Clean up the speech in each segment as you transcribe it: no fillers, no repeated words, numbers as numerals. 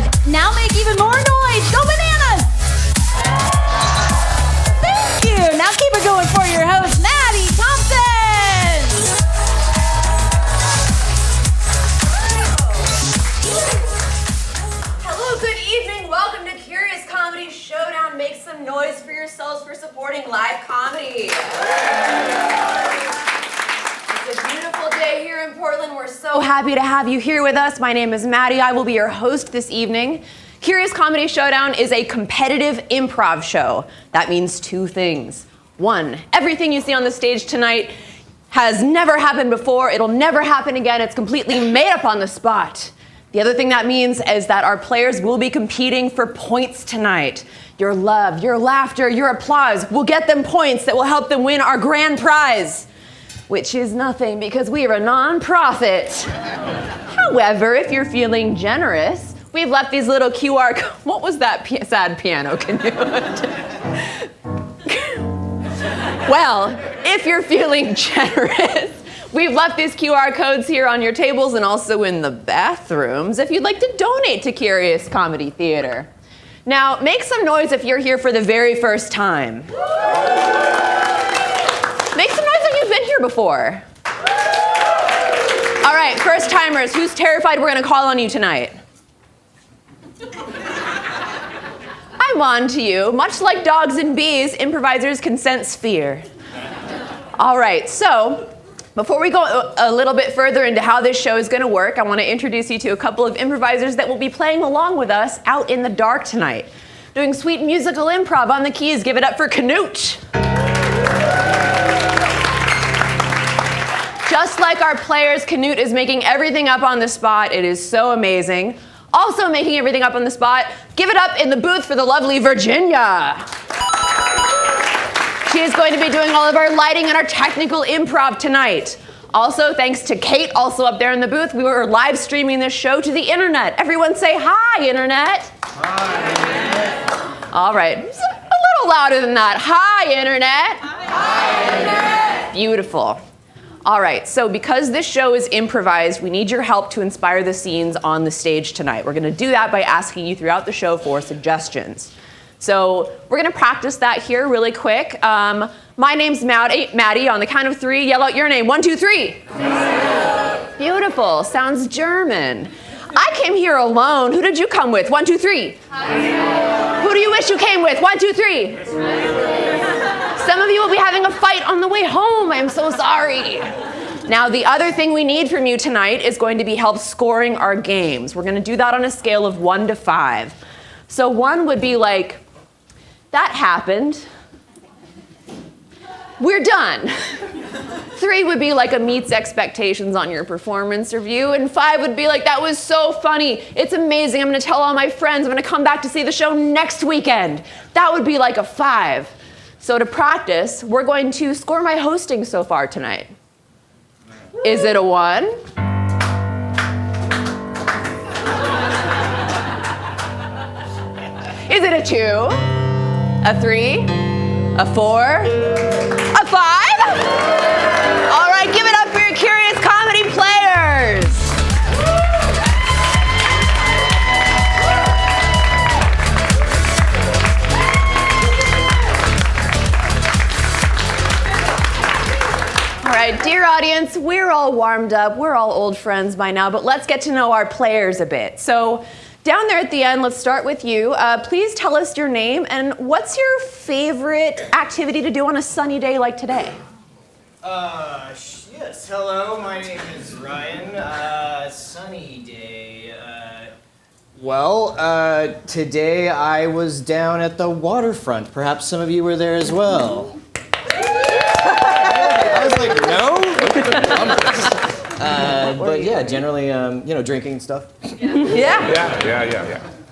good. Now make even more noise. Go bananas! Thank you. Now keep it going for your host, Maddi Thompson. Hello, good evening. Welcome to Curious Comedy Showdown. Make some noise for yourselves for supporting live comedy. It's a beautiful day here in Portland. We're so happy to have you here with us. My name is Maddi. I will be your host this evening. Curious Comedy Showdown is a competitive improv show. That means two things. One, everything you see on the stage tonight has never happened before. It'll never happen again. It's completely made up on the spot. The other thing that means is that our players will be competing for points tonight. Your love, your laughter, your applause will get them points that will help them win our grand prize, which is nothing because we are a non-profit. However, if you're feeling generous, we've left these little QR codes. What was that sad piano? Can you? Well, if you're feeling generous, we've left these QR codes here on your tables and also in the bathrooms if you'd like to donate to Curious Comedy Theater. Now, make some noise if you're here for the very first time. Make some noise if you've been here before. All right, first timers, who's terrified we're gonna call on you tonight? I'm on to you. Much like dogs and bees, improvisers can sense fear. All right, so before we go a little bit further into how this show is gonna work, I wanna introduce you to a couple of improvisers that will be playing along with us out in the dark tonight. Doing sweet musical improv on the keys, give it up for Knute. Just like our players, Knute is making everything up on the spot. It is so amazing. Also making everything up on the spot, give it up in the booth for the lovely Virginia. She is going to be doing all of our lighting and our technical improv tonight. Also, thanks to Kate, also up there in the booth, we were live streaming this show to the internet. Everyone say hi, internet. Hi, internet. All right, a little louder than that. Hi, internet. Hi, internet. Beautiful. All right, so because this show is improvised, we need your help to inspire the scenes on the stage tonight. We're gonna do that by asking you throughout the show for suggestions. So we're gonna practice that here really quick. My name's Maddi. On the count of three, yell out your name. 1, 2, 3. Beautiful, sounds German. I came here alone. Who did you come with? 1, 2, 3. Who do you wish you came with? 1, 2, 3. Some of you will be having a fight on the way home. I'm so sorry. Now, the other thing we need from you tonight is going to be help scoring our games. We're going to do that on a scale of 1 to 5. So 1 would be like, that happened. We're done. 3 would be like a meets expectations on your performance review. And 5 would be like, that was so funny. It's amazing. I'm going to tell all my friends. I'm going to come back to see the show next weekend. That would be like a 5. So to practice, we're going to score my hosting so far tonight. Is it a 1? Is it a 2? A 3? A 4? A 5? All right, give it up for your Curious Comedy players. All right, dear audience, we're all warmed up. We're all old friends by now, but let's get to know our players a bit. So down there at the end, let's start with you. Please tell us your name and what's your favorite activity to do on a sunny day like today? Yes, hello, my name is Ryan. Sunny day. Today I was down at the waterfront. Perhaps some of you were there as well. I was like, no? But yeah, generally, drinking stuff. Yeah.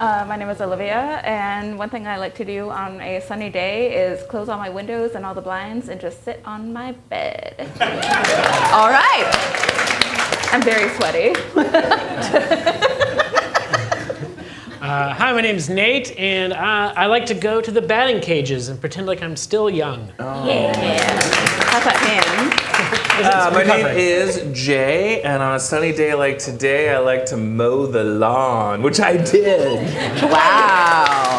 My name is Olivia, and one thing I like to do on a sunny day is close all my windows and all the blinds and just sit on my bed. All right. I'm very sweaty. Hi, my name's Nate, and I like to go to the batting cages and pretend like I'm still young. Yeah. How's that hand? My name is Jay, and on a sunny day like today, I like to mow the lawn, which I did. Wow.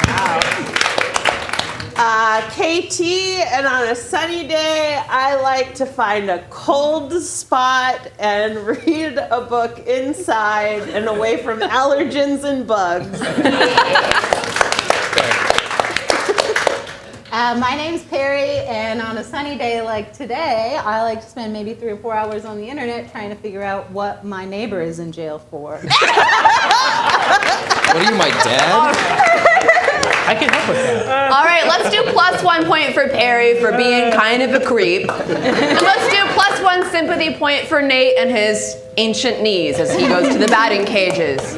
KT, and on a sunny day, I like to find a cold spot and read a book inside and away from allergens and bugs. My name's Peri, and on a sunny day like today, I like to spend maybe 3 or 4 hours on the internet trying to figure out what my neighbor is in jail for. What are you, my dad? I can help with that. All right, let's do +1 point for Peri for being kind of a creep. And let's do +1 sympathy point for Nate and his ancient knees as he goes to the batting cages.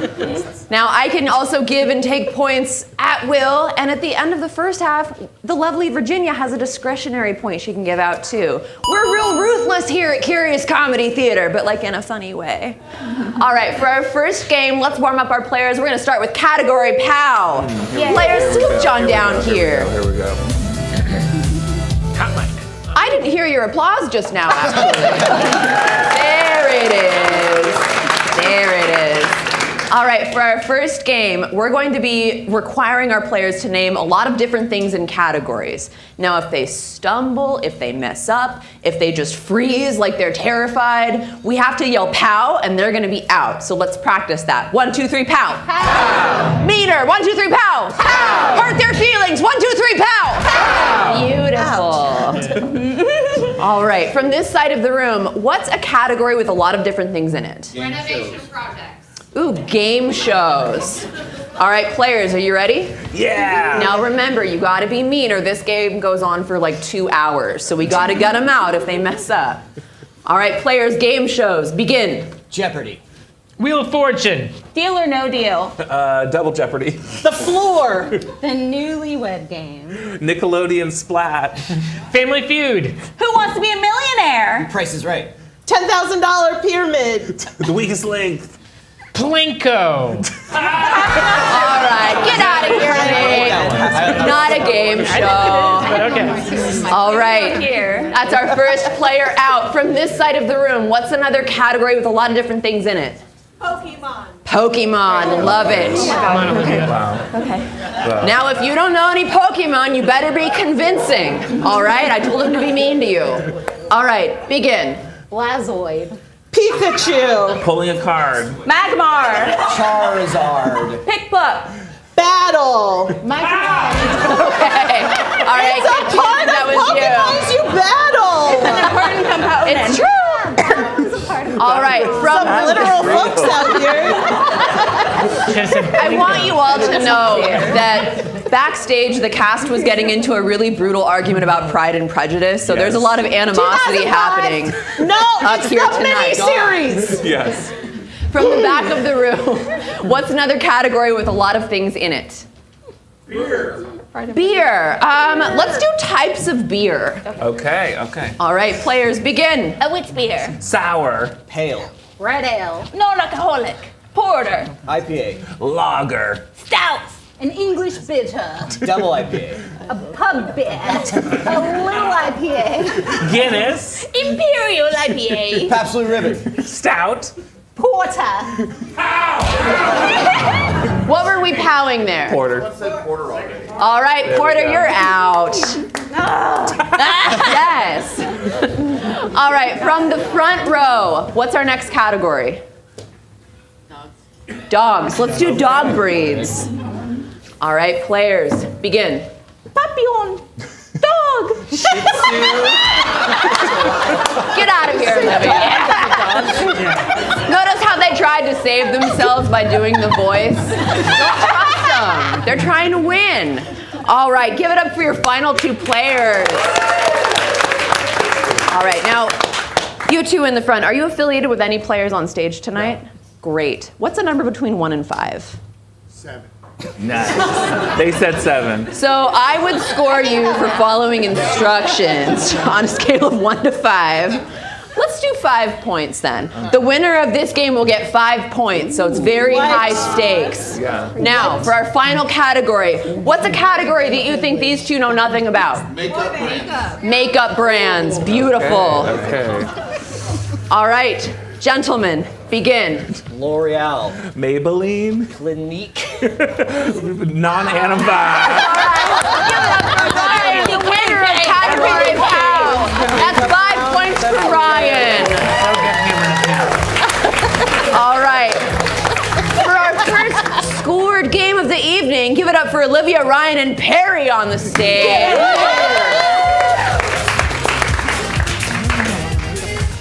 Now, I can also give and take points at will, and at the end of the first half, the lovely Virginia has a discretionary point she can give out too. We're real ruthless here at Curious Comedy Theater, but like in a funny way. All right, for our first game, let's warm up our players. We're gonna start with category POW. Players, scooch on down here. Here we go. Hot mic. I didn't hear your applause just now, actually. There it is. There it is. All right, for our first game, we're going to be requiring our players to name a lot of different things in categories. Now, if they stumble, if they mess up, if they just freeze like they're terrified, we have to yell POW and they're gonna be out. So let's practice that. 1, 2, 3, POW. POW. Meter. 1, 2, 3, POW. POW. Hurt their feelings. 1, 2, 3, POW. POW. Beautiful. All right, from this side of the room, what's a category with a lot of different things in it? Renovation projects. Ooh, game shows. All right, players, are you ready? Yeah. Now remember, you gotta be mean or this game goes on for like 2 hours. So we gotta get them out if they mess up. All right, players, game shows, begin. Jeopardy. Wheel of Fortune. Deal or no deal? Double Jeopardy. The floor. The newlywed game. Nickelodeon Splat. Family Feud. Who wants to be a millionaire? Price is Right. $10,000 pyramid. The Weakest Link. Plinko. All right, get out of here, Nate. Not a game show. But okay. All right, Here. that's our first player out. From this side of the room, what's another category with a lot of different things in it? Pokemon, love it. Come on, Olivia. Okay. Now, if you don't know any Pokemon, you better be convincing. All right, I told him to be mean to you. All right, begin. Blazoid. Pikachu. Pulling a card. Magmar. Charizard. Pick book. Battle. My God. Okay. All right, It's a Kate, part that of was Pokemons you battle. Important component. you. It's true. All right, from Literal folks out here. I want you all to know that backstage, the cast was getting into a really brutal argument about Pride and Prejudice, so there's a lot of animosity 2005. happening. No, Up it's here the tonight. miniseries. Yes. From the back of the room, what's another category with a lot of things in it? Beer. Let's do types of beer. Okay. All right, players, begin. A witch beer. Sour. Pale. Red ale. Non-alcoholic. Porter. IPA. Lager. Stout. An English bitter. Double IPA. A pub beer. A little IPA. Guinness. Imperial IPA. Pabst Blue Ribbon. Stout. Porter. What were we powing there? Porter. All right, Porter, you're out. Yes. All right, from the front row, what's our next category? Dogs. Let's do dog breeds. All right, players, begin. Papillon. Dog. Get out of here, Olivia. Notice how they tried to save themselves by doing the voice? Don't trust them. They're trying to win. All right, give it up for your final 2 players. All right, now, you 2 in the front, are you affiliated with any players on stage tonight? No. Great. What's the number between 1 and 5? 7. Nice. They said 7. So I would score you for following instructions on a scale of 1 to 5. Let's do 5 points then. The winner of this game will get 5 points, so it's very high stakes. Yeah. Now, for our final category, what's a category that you think these two know nothing about? Makeup brands. Beautiful. Okay. All right, gentlemen, begin. L'Oreal. Maybelline. Clinique. Non-animal. The winner of category 5. That's 5 points for Ryan. All right. For our first scored game of the evening, give it up for Olivia, Ryan, and Peri on the stage.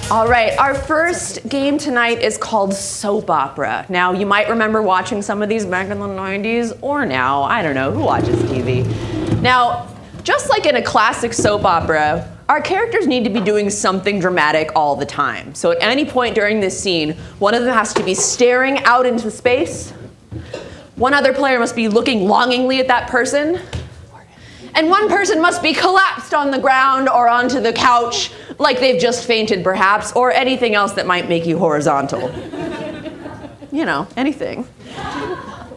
All right, our first game tonight is called Soap Opera. Now, you might remember watching some of these back in the 90s, or now, I don't know, who watches TV? Now, just like in a classic soap opera, our characters need to be doing something dramatic all the time. So at any point during this scene, one of them has to be staring out into space, one other player must be looking longingly at that person, and one person must be collapsed on the ground or onto the couch, like they've just fainted perhaps, or anything else that might make you horizontal. You know, anything.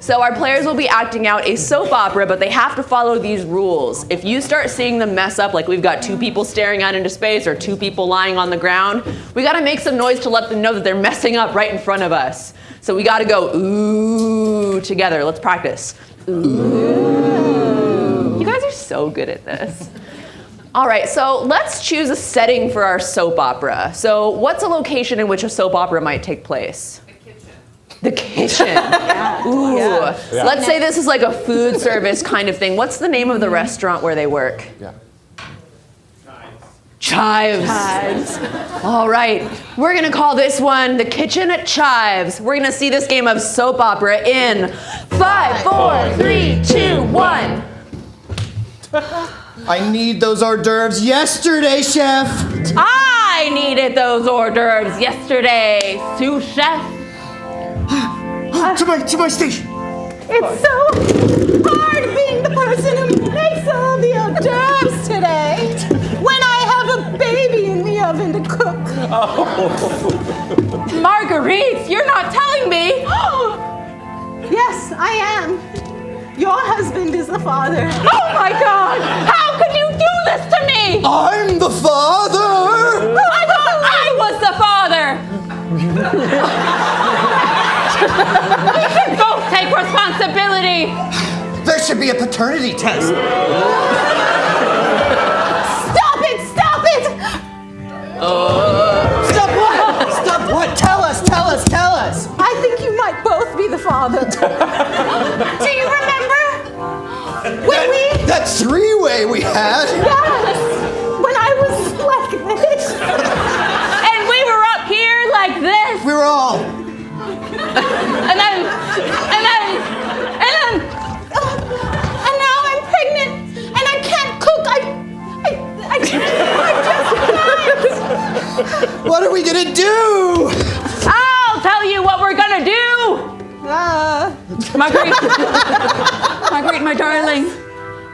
So our players will be acting out a soap opera, but they have to follow these rules. If you start seeing them mess up, like we've got 2 people staring out into space or 2 people lying on the ground, we gotta make some noise to let them know that they're messing up right in front of us. So we gotta go ooh together. Let's practice. Ooh. You guys are so good at this. All right, so let's choose a setting for our soap opera. So what's a location in which a soap opera might take place? The kitchen. Yeah. Ooh. Yeah. So let's say this is like a food service kind of thing. What's the name of the restaurant where they work? Yeah. Chives. All right. We're going to call this one The Kitchen at Chives. We're going to see this game of soap opera in 5, 4, 3, 2, 1. I need those hors d'oeuvres yesterday, chef. I needed those hors d'oeuvres yesterday, sous chef. To my station. It's so hard being the person who makes all the hors d'oeuvres today when I have a baby in the oven to cook. Marguerite, you're not telling me. Yes, I am. Your husband is the father. Oh my God! How could you do this to me? I'm the father. I thought I was the father. We should both take responsibility. There should be a paternity test. Stop it! Stop it! Stop what? Stop what? Tell us. I think you might both be the father. Do you remember when That 3-way we had. Yes, when I was like this. And we were up here like this. We were all. And then. And now I'm pregnant and I can't cook. I just can't. What are we gonna do? I'll tell you what we're gonna do. Marguerite, my darling,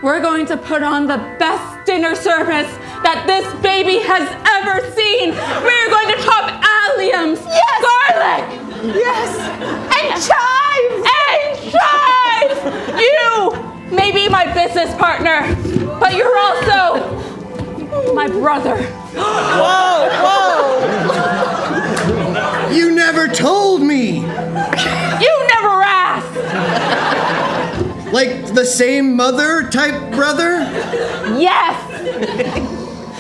we're going to put on the best dinner service that this baby has ever seen. We're going to chop alliums, garlic, and chives. You may be my business partner, but you're also my brother. Whoa! You never told me. You never asked. Like the same mother type brother? Yes!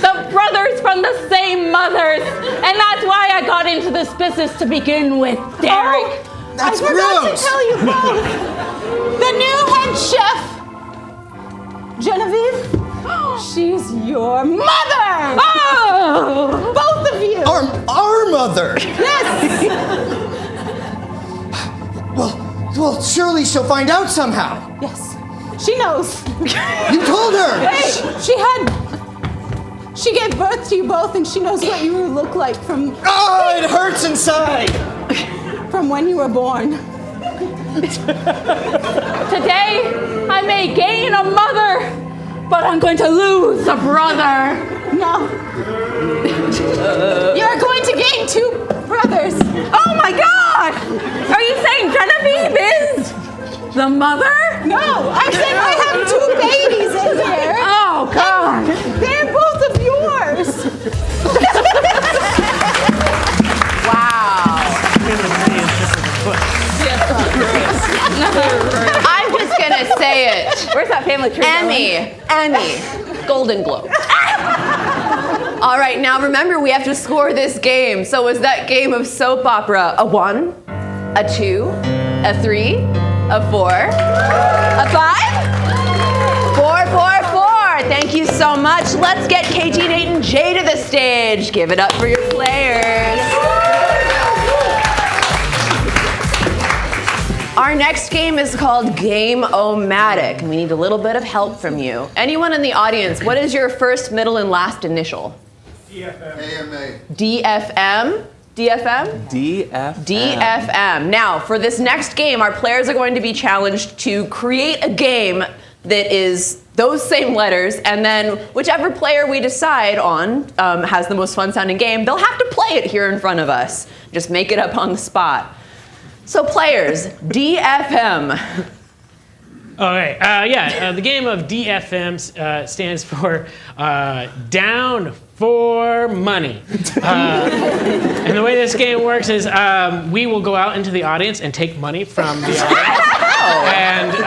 The brothers from the same mothers. And that's why I got into this business to begin with, Derek. That's I forgot gross. to tell you both. The new head chef, Genevieve, she's your mother. Oh! Both of you. Our mother. Yes. Well, surely she'll find out somehow. Yes. She knows. You told her. Hey, she gave birth to you both, and she knows what you look like from Oh, it hurts inside. from when you were born. Today, I may gain a mother, but I'm going to lose a brother. No. You're going to gain 2 brothers. Oh my God! Are you saying Genevieve is the mother? No, I'm saying I have 2 babies in here. Oh God! They're both of yours. Wow. I'm just gonna say it. Where's that family tree? Emmy, Golden Globe. All right, now remember we have to score this game. So is that game of soap opera a 1, a 2, a 3, a 4, a 5? 4, 4, 4. Thank you so much. Let's get KT, Nate, and Jay to the stage. Give it up for your players. Our next game is called Game-O-Matic, and we need a little bit of help from you. Anyone in the audience, what is your first, middle, and last initial? DFM. AMA. DFM? DFM? DFM. DFM. Now, for this next game, our players are going to be challenged to create a game that is those same letters, and then whichever player we decide on has the most fun-sounding game, they'll have to play it here in front of us. Just make it up on the spot. So players, DFM. Okay, the game of DFM stands for Down for Money. And the way this game works is we will go out into the audience and take money from the audience.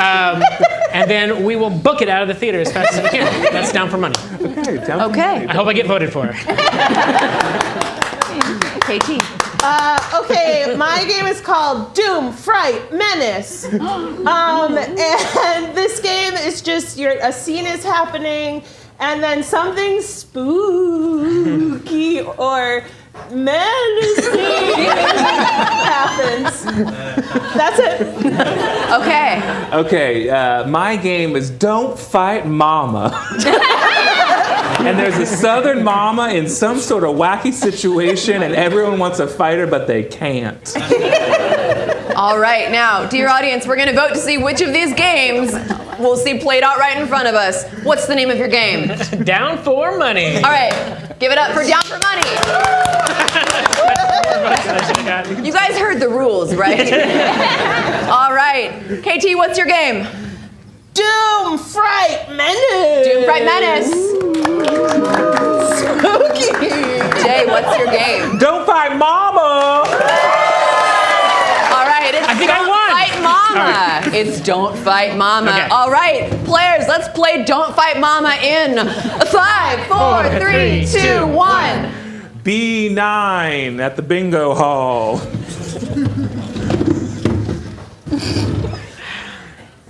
And then we will book it out of the theater as fast as we can. That's Down for Money. Okay. I hope I get voted for. KT. Okay, my game is called Doom, Fright, Menace. And this game is just a scene is happening, and then something spooky or menacing happens. That's it. Okay. Okay, my game is Don't Fight Mama. And there's a southern mama in some sort of wacky situation, and everyone wants to fight her, but they can't. All right, now, dear audience, we're going to vote to see which of these games we'll see played out right in front of us. What's the name of your game? Down for Money. All right, give it up for Down for Money. You guys heard the rules, right? All right, KT, what's your game? Doom, Fright, Menace. Doom, Fright, Menace. Spooky. Jay, what's your game? Don't Fight Mama! All right, it's I think I Don't won. Fight Mama. It's Don't Fight Mama. Okay. All right, players, let's play Don't Fight Mama in 5, 4, 3, 2, 1. B9 at the bingo hall.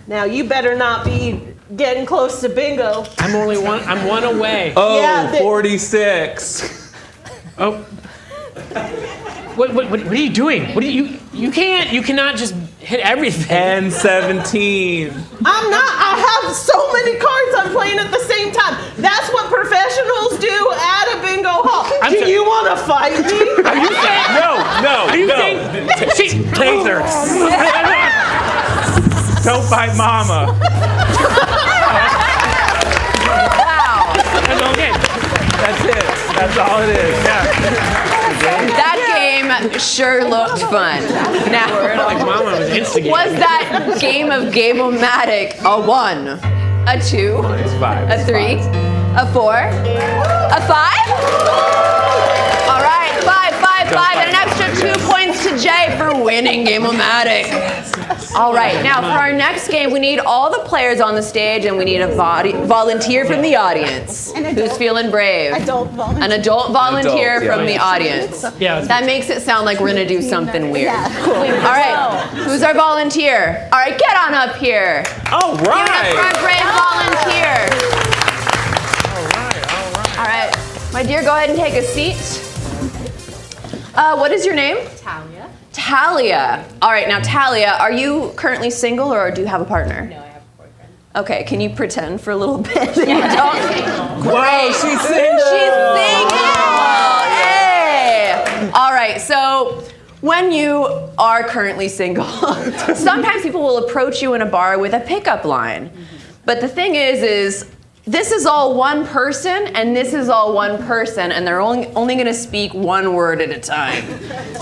Now you better not be getting close to bingo. I'm one away. Oh, Yeah, 46. Oh. What are you doing? What do you cannot just hit everything. And 17. I'm not. I have so many cards I'm playing at the same time. That's what professionals do at a bingo hall. Do you want to fight me? Are you saying? No. Are you saying? Taser. Don't Fight Mama. Wow. That's okay. That's it. That's all it is. Yeah. That game sure looked fun. Now, Like Mama was instigating. was that game of Game-O-Matic a 1, a 2, It's 5. a 3, a 4, a 5? All right, 5, 5, 5, and an extra 2 points to Jay for winning Game-O-Matic. All right, now for our next game, we need all the players on the stage, and we need a volunteer from the audience. Who's feeling brave? Adult volunteer. An adult volunteer Adult, yeah. from the audience. Yeah, That makes it sound like we're gonna do something weird. Yeah, cool. All right, who's our volunteer? All right, get on up here. All Give it up for our right. brave volunteer. All right, my dear, go ahead and take a seat. What is your name? Talia. Talia. All right, now Talia, are you currently single or do you have a partner? No, I have a boyfriend. Okay, can you pretend for a little bit that you don't? Whoa, she's single. She's single. Hey. All right, so when you are currently single, sometimes people will approach you in a bar with a pickup line. But the thing is this is all one person, and this is all one person, and they're only going to speak one word at a time.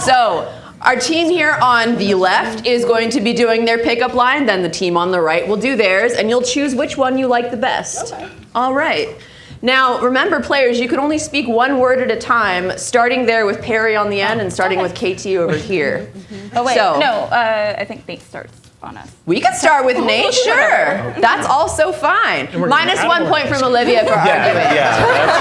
So, our team here on the left is going to be doing their pickup line, then the team on the right will do theirs, and you'll choose which one you like the best. Okay. All right. Now, remember, players, you can only speak one word at a time, starting there with Peri on the end and starting with KT over here. Oh, wait. So, No, I think Nate starts on us. we could start with Nate, sure. That's also fine. Minus 1 point from Olivia for arguing. Yeah, that's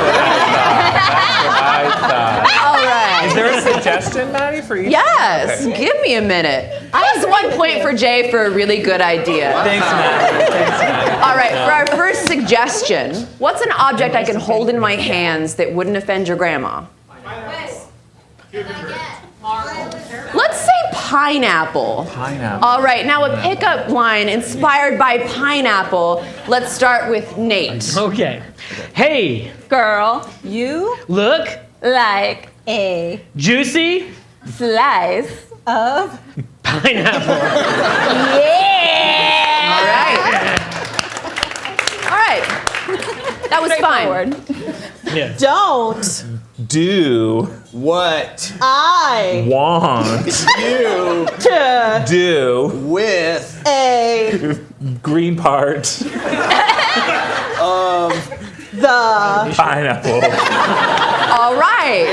what I thought. All right. Is there a suggestion, Maddie, for each? Yes, give me a minute. Plus 1 point for Jay for a really good idea. Thanks, Maddie. All right, for our first suggestion, what's an object I can hold in my hands that wouldn't offend your grandma? Let's say pineapple. Pineapple. All right, now a pickup line inspired by pineapple. Let's start with Nate. Okay. Hey, Girl, You look, like a juicy slice. of pineapple. All right. All right. That was fine. Yeah. Don't Do What I want you to do with a green part the pineapple? All right.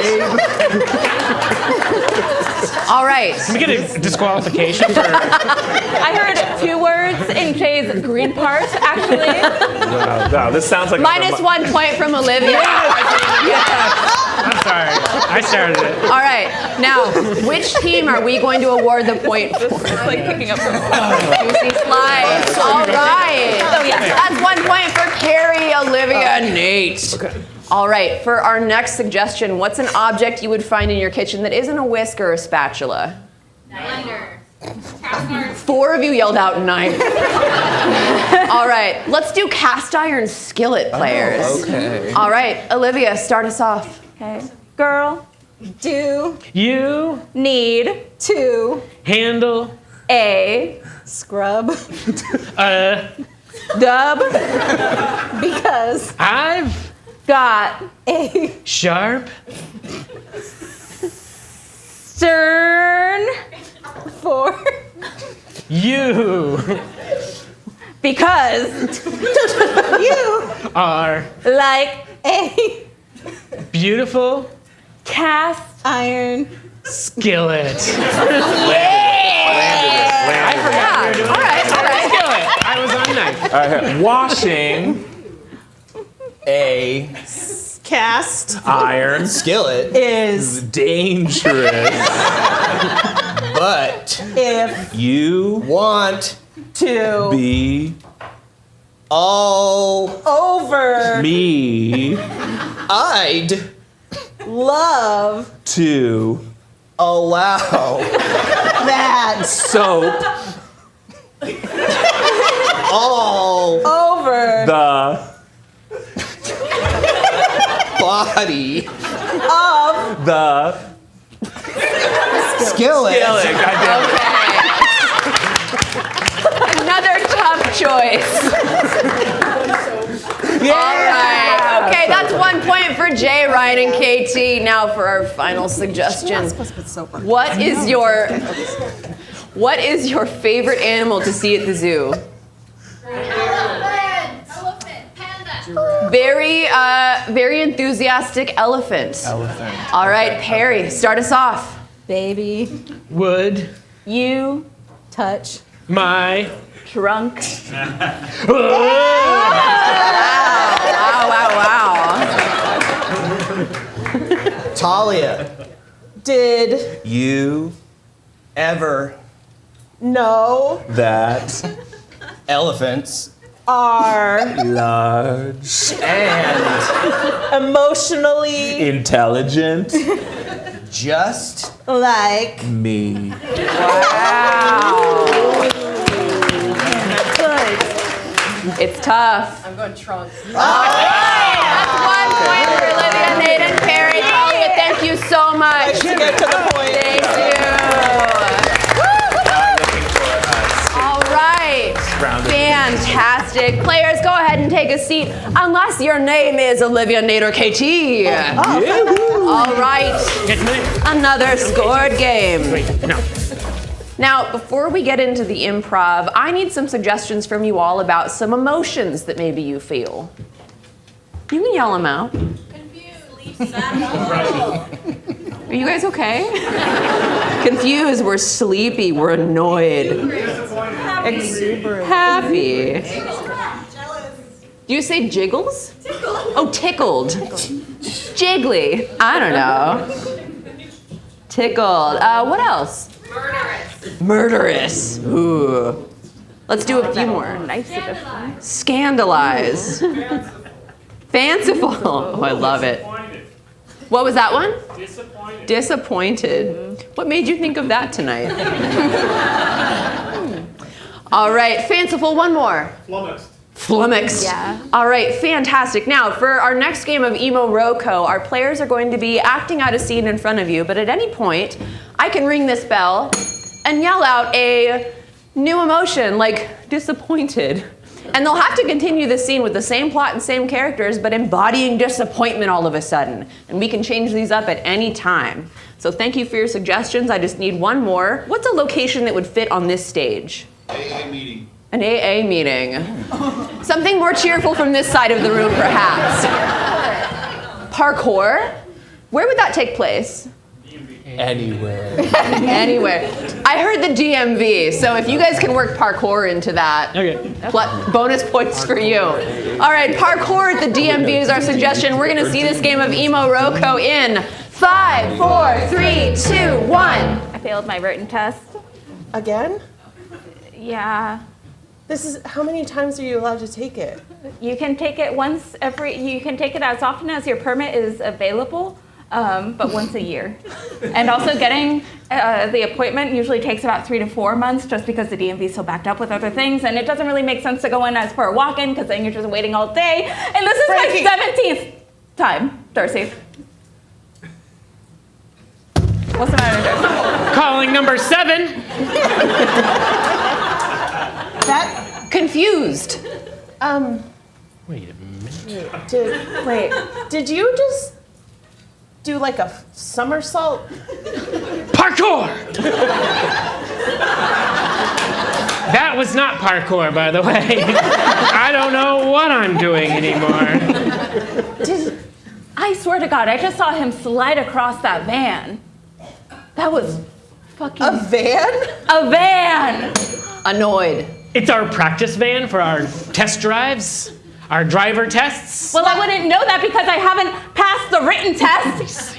All right. Can we get a disqualification for? I heard 2 words in Jay's green part, actually. Wow, this sounds like Minus 1 point from Olivia. I'm sorry. I started it. All right. Now, which team are we going to award the point for? It's like picking up from Juicy slice. All right. Oh, yeah. That's 1 point for Peri, Olivia, and Nate. Okay. All right. For our next suggestion, what's an object you would find in your kitchen that isn't a whisk or a spatula? Blender. 4 of you yelled out knife. All right. Let's do cast iron skillet, players. Oh, okay. All right. Olivia, start us off. Okay. Girl, do You need to handle a scrub dub. because I've Got a sharp stern for you because you are like a beautiful cast iron skillet. I forgot we were doing All right. skillet. I was on knife. Washing A cast iron skillet is dangerous. but if You want to be all over me I'd love to allow that soap all over the body of the skillet. skillet. Goddamn it. Another tough choice. All right. Okay, that's 1 point for Jay, Ryan, and KT. Now for our final suggestion. What is your favorite animal to see at the zoo? Elephant, panda. Very enthusiastic elephant. Elephant. All right, Peri, start us off. baby Would you touch my drunk Wow. Talia, did you ever know that elephants are Large. and emotionally Intelligent. just like Me. It's tough. I'm going trunk. That's 1 point for Olivia, Nate, and Peri. Talia, thank you so much. to get to the point. Thank you. Not looking for us. All right. Round Fantastic. Players, go ahead and take a seat, unless your name is Olivia Nader KT. All right. Another scored game. Wait, no. Now, before we get into the improv, I need some suggestions from you all about some emotions that maybe you feel. You can yell them out. Are you guys okay? Confused, we're sleepy, we're annoyed. Exuberant. Happy. Do you say jiggles? Oh, tickled. Jiggly. I don't know. Tickled. What else? Murderous. Ooh. Let's do a few more. Nice addition. Scandalized. Fanciful. Oh, I love it. What was that one? Disappointed. What made you think of that tonight? All right, fanciful, one more. Flummoxed. Yeah. All right, fantastic. Now, for our next game of Emo Roco, our players are going to be acting out a scene in front of you, but at any point, I can ring this bell and yell out a new emotion, like disappointed. And they'll have to continue the scene with the same plot and same characters, but embodying disappointment all of a sudden. And we can change these up at any time. So thank you for your suggestions. I just need one more. What's a location that would fit on this stage? AA meeting. An AA meeting. Something more cheerful from this side of the room, perhaps. Parkour? Where would that take place? Anywhere. Anywhere. I heard the DMV, so if you guys can work parkour into that, Okay. bonus points for you. All right, parkour at the DMV is our suggestion. We're gonna see this game of Emo Roco in 5, 4, 3, 2, 1. I failed my written test. Again? Yeah. This is, how many times are you allowed to take it? You can take it you can take it as often as your permit is available, but once a year. And also getting the appointment usually takes about 3 to 4 months just because the DMV is so backed up with other things, and it doesn't really make sense to go in as for a walk-in because then you're just waiting all day. And this is Frankie. my 17th time, Darcy. What's the matter, Darcy? Calling number 7. That, Confused. Wait a minute. did you just do like a somersault? Parkour! That was not parkour, by the way. I don't know what I'm doing anymore. I swear to God, I just saw him slide across that van. That was fucking... A van? A van! Annoyed. It's our practice van for our test drives, our driver tests. Well, I wouldn't know that because I haven't passed the written test.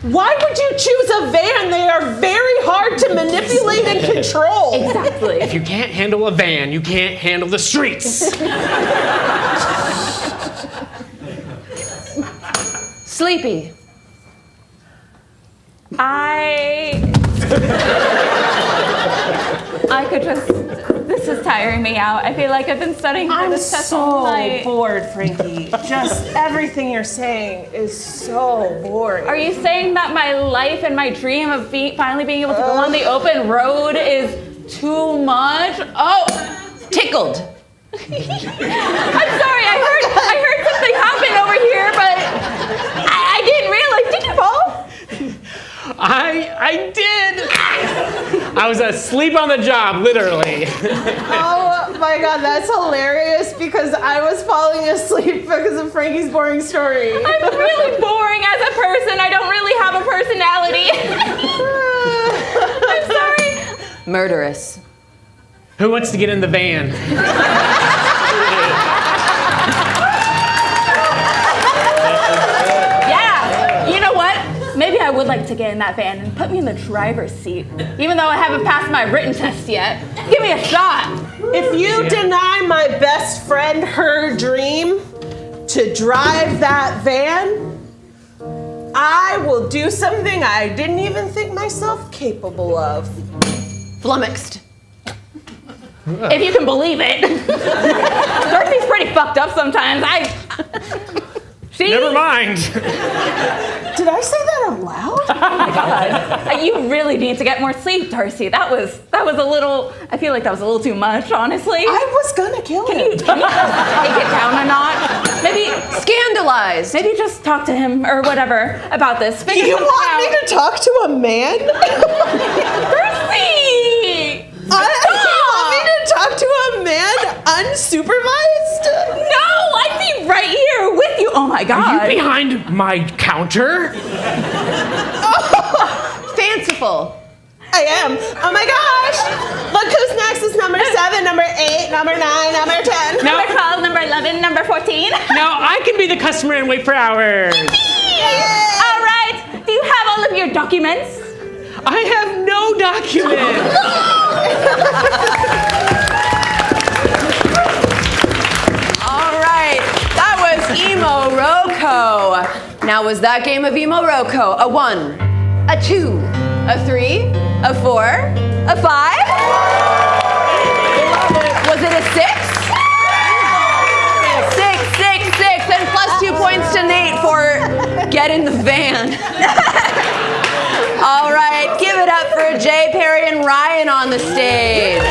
Why would you choose a van? They are very hard to manipulate and control. Exactly. If you can't handle a van, you can't handle the streets. Sleepy. I could just... This is tiring me out. I feel like I've been studying for I'm this test all so night. bored, Frankie. Just everything you're saying is so boring. Are you saying that my life and my dream of finally being able to go on the open road is too much? Oh, Tickled. I'm sorry. I heard something happen over here, but I didn't realize. Did you fall? I did. I was asleep on the job, literally. Oh my God, that's hilarious because I was falling asleep because of Frankie's boring story. I'm really boring as a person. I don't really have a personality. I'm sorry. Murderous. Who wants to get in the van? Yeah, you know what? Maybe I would like to get in that van and put me in the driver's seat, even though I haven't passed my written test yet. Give me a shot. If you deny my best friend her dream to drive that van, I will do something I didn't even think myself capable of. Flummoxed. If you can believe it. Dorothy's pretty fucked up sometimes. See? Never mind. Did I say that out loud? Oh my God. You really need to get more sleep, Darcy. That was a little, I feel like that was a little too much, honestly. I was gonna kill him. Can you just take it down a notch? Maybe Scandalized. Maybe just talk to him or whatever about this. Figure You something want me out. to talk to a man? Darcy! You want me to talk to a man unsupervised? No, I'd be right here with you. Oh my God. Are you behind my counter? Fanciful. I am. Oh my gosh. Look who's next is number 7, number 8, number 9, number 10. Number 12, number 11, number 14. No, I can be the customer and wait for hours. All right. Do you have all of your documents? I have no documents. All right, that was Emo Roco. Now, was that game of Emo Roco a 1, a 2, a 3, a 4, a 5? Was it a 6? 6, and plus 2 points to Nate for get in the van. All right, give it up for Jay, Peri, and Ryan on the stage.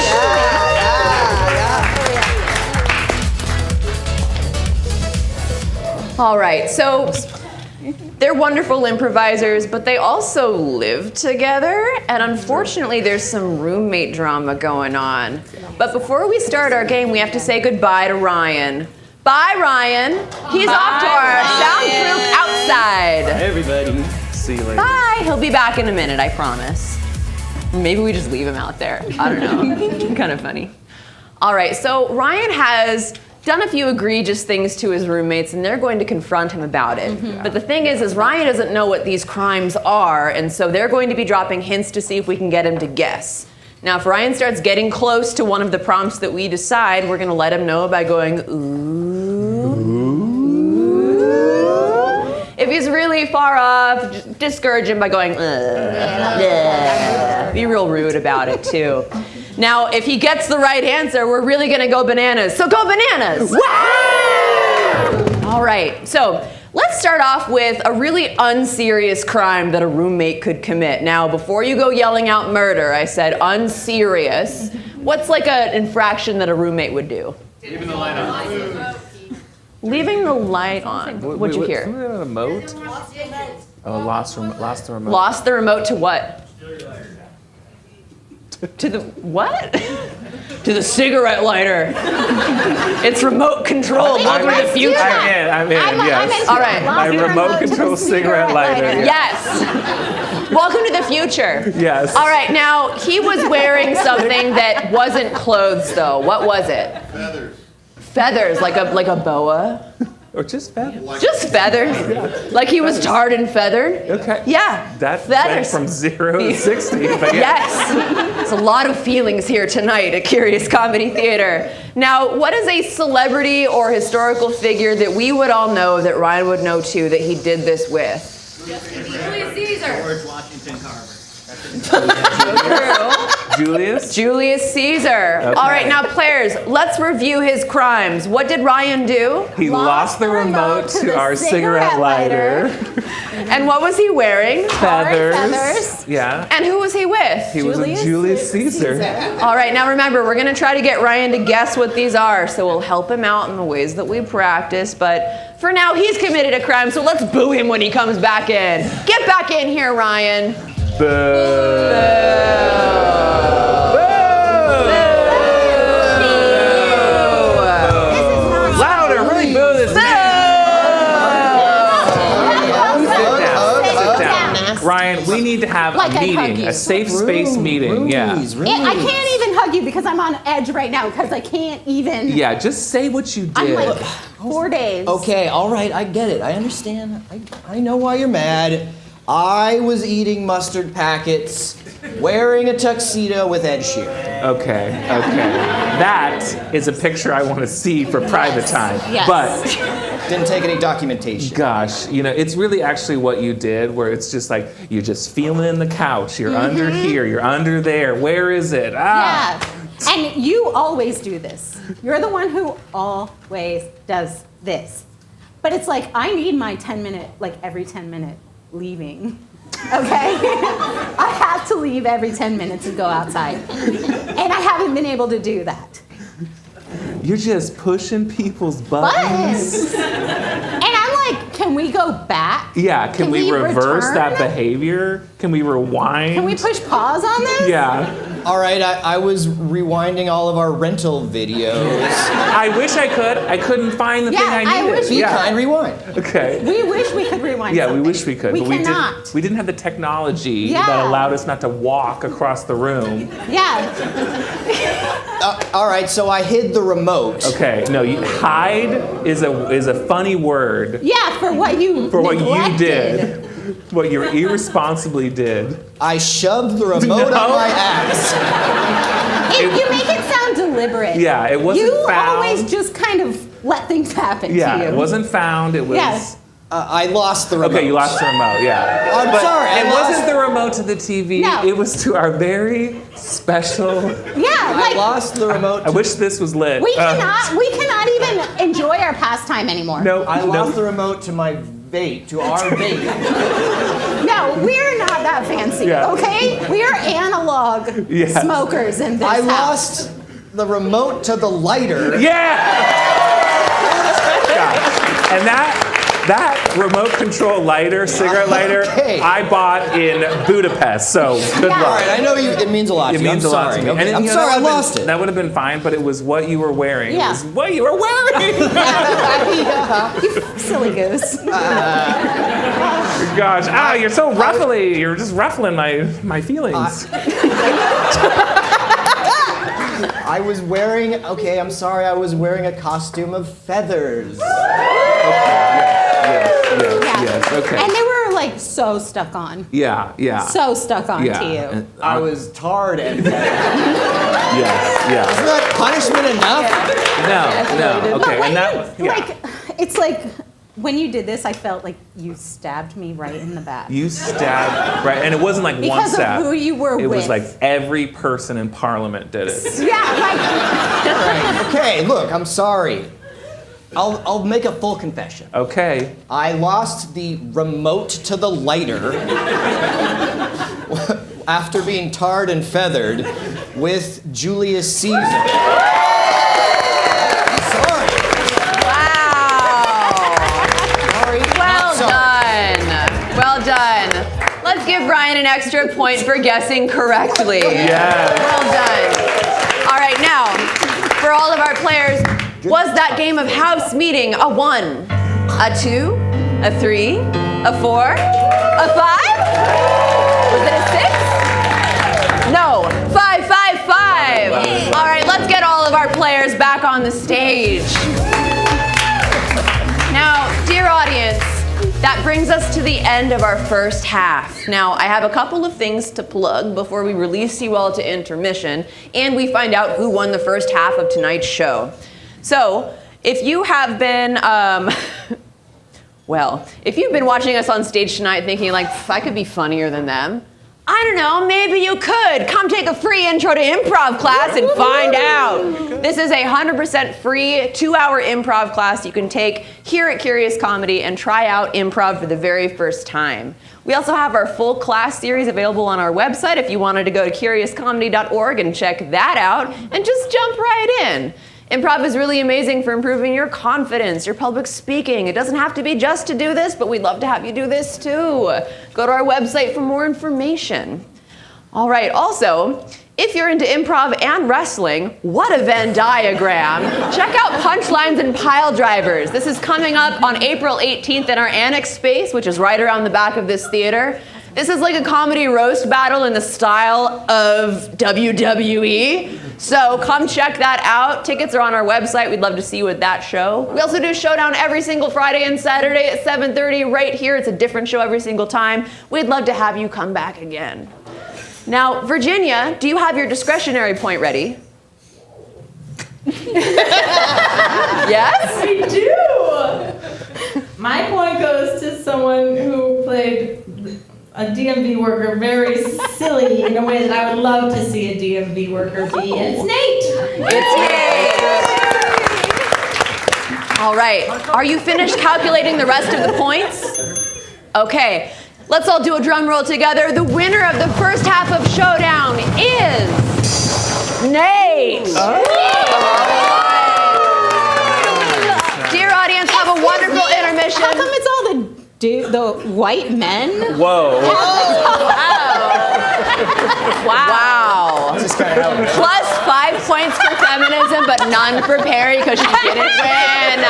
All right, so they're wonderful improvisers, but they also live together, and unfortunately there's some roommate drama going on. But before we start our game, we have to say goodbye to Ryan. Bye, Ryan. He's off to our soundproof outside. Everybody. See you later. Bye. He'll be back in a minute, I promise. Maybe we just leave him out there. I don't know. Kind of funny. All right, so Ryan has done a few egregious things to his roommates, and they're going to confront him about it. But the thing is Ryan doesn't know what these crimes are, and so they're going to be dropping hints to see if we can get him to guess. Now, if Ryan starts getting close to one of the prompts that we decide, we're going to let him know by going, ooh. If he's really far off, just discourage him by going, yeah. Be real rude about it, too. Now, if he gets the right answer, we're really going to go bananas. So go bananas! All right, so let's start off with a really unserious crime that a roommate could commit. Now, before you go yelling out murder, I said unserious. What's like an infraction that a roommate would do? Leaving the light on. Leaving the light on. What'd you hear? Something about a moat? Oh, lost the remote. Lost the remote to what? To the what? To the cigarette lighter. It's remote control. Welcome to the future. I'm in, yes. All right. My remote control cigarette lighter. Yes. Welcome to the future. Yes. All right, now he was wearing something that wasn't clothes though. What was it? Feathers. Feathers, like a boa. Or just feathers. Just feathers. Like he was tarred and feathered. Okay. Yeah. That feathers. went from 0 to 60. But yeah. Yes. There's a lot of feelings here tonight at Curious Comedy Theater. Now, what is a celebrity or historical figure that we would all know, that Ryan would know too, that he did this with? Julius Caesar. George Washington Carver. Julius Caesar. Okay. All right, now players, let's review his crimes. What did Ryan do? He lost the remote to our cigarette lighter. And what was he wearing? Feathers. Yeah. And who was he with? He was a Julius Caesar. All right, now remember, we're going to try to get Ryan to guess what these are, so we'll help him out in the ways that we practice. But for now, he's committed a crime, so let's boo him when he comes back in. Get back in here, Ryan. Boo. Louder, really boo this man. Sit down. Ryan, we need to have Like a I hug meeting, you. a safe space meeting. Yeah. I can't even hug you because I'm on edge right now because I can't even. Yeah, just say what you I'm did. like 4 days. Okay, all right, I get it. I understand. I know why you're mad. I was eating mustard packets, wearing a tuxedo with Ed Sheeran. Okay. That is a picture I want to see for private time. Yes. But Didn't take any documentation. gosh, it's really actually what you did, where it's just like you're just feeling the couch. You're under here, you're under there. Where is it? Yeah. And you always do this. You're the one who always does this. But it's like, I need my 10-minute, like every 10-minute leaving. okay? I have to leave every 10 minutes and go outside. And I haven't been able to do that. You're just pushing people's buttons. And I'm like, can we go back? Yeah, can we reverse return? that behavior? Can we rewind? Can we push pause on this? Yeah. All right, I was rewinding all of our rental videos. I wish I could. I couldn't find the thing I I needed. wish Be yeah. kind, rewind. Okay. We wish we could rewind Yeah, something. we wish we could, We but cannot. we didn't have the technology Yeah. that allowed us not to walk across the room. Yeah. All right, so I hid the remote. Okay, no, hide is a funny word Yeah, for what you for neglected. what you did, what you irresponsibly did. I shoved the remote No. on my ass. You make it sound deliberate. Yeah, it wasn't You found. always just kind of let things happen Yeah, to you. it wasn't found. It was. Yes. I lost the remote. Okay, you lost the remote. Yeah. I'm But sorry. It I lost, wasn't the remote to the TV. No. It was to our very special. Yeah, I like lost the remote. I wish this was lit. we cannot even enjoy our pastime anymore. No, I no. lost the remote to my vape, to our vape. No, we're not that fancy, Yeah. okay? We are analog Yeah. smokers in this I house. lost the remote to the lighter. Yeah. And that remote control lighter, cigarette lighter, Okay. I bought in Budapest. So good Yeah. All luck. right, I know it means a lot It to you. means I'm a lot sorry. to me. Okay, And, I'm you know, sorry, I that would've lost been- it. That would have been fine, but it was what you were wearing. Yeah. It was what you were wearing. You silly goose. Gosh, you're so ruffly. You're just ruffling my feelings. I was wearing, okay, I'm sorry, I was wearing a costume of feathers. Yes, okay. And they were like so stuck on. Yeah. So stuck on yeah. to you. And, I was tarred and feathered. Yes. Isn't that punishment enough? No. But Okay. when And that. you, like, it's like when you did this, I felt like you stabbed me right in the back. You stabbed, right? And it wasn't like one Because stab. of who you were It was with. like every person in Parliament did it. Yeah, Okay, look, I'm sorry. I'll make a full confession. Okay. I lost the remote to the lighter after being tarred and feathered with Julius Caesar. Sorry. Wow. Sorry. Well Not sorry. done. Well done. Let's give Ryan an extra point for guessing correctly. Yes. Well done. All right, now, for all of our players, was that game of house meeting a 1, a 2, a 3, a 4, a 5? Was it a 6? No, 5, 5, 5. All right, let's get all of our players back on the stage. Now, dear audience, that brings us to the end of our first half. Now, I have a couple of things to plug before we release you all to intermission and we find out who won the first half of tonight's show. So, if you have been, if you've been watching us on stage tonight thinking like, I could be funnier than them, I don't know, maybe you could. Come take a free intro to improv class and find out. This is a 100% free 2-hour improv class you can take here at Curious Comedy and try out improv for the very first time. We also have our full class series available on our website if you wanted to go to curiouscomedy.org and check that out and just jump right in. Improv is really amazing for improving your confidence, your public speaking. It doesn't have to be just to do this, but we'd love to have you do this too. Go to our website for more information. All right, also, if you're into improv and wrestling, what a Venn diagram. Check out Punchlines and Pile Drivers. This is coming up on April 18th in our annex space, which is right around the back of this theater. This is like a comedy roast battle in the style of WWE. So come check that out. Tickets are on our website. We'd love to see you at that show. We also do Showdown every single Friday and Saturday at 7:30 right here. It's a different show every single time. We'd love to have you come back again. Now, Virginia, do you have your discretionary point ready? Yes? I do! My point goes to someone who played a DMV worker very silly in a way that I would love to see a DMV worker be. And it's Nate! It's Nate! All right, are you finished calculating the rest of the points? Okay, Let's all do a drum roll together. The winner of the first half of Showdown is Nate. Dear audience, have a wonderful intermission. How come it's all the white men? Whoa. Wow. Plus 5 points for feminism, but none for Peri because she didn't win.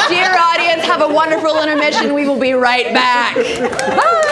Dear audience, have a wonderful intermission. We will be right back. Bye.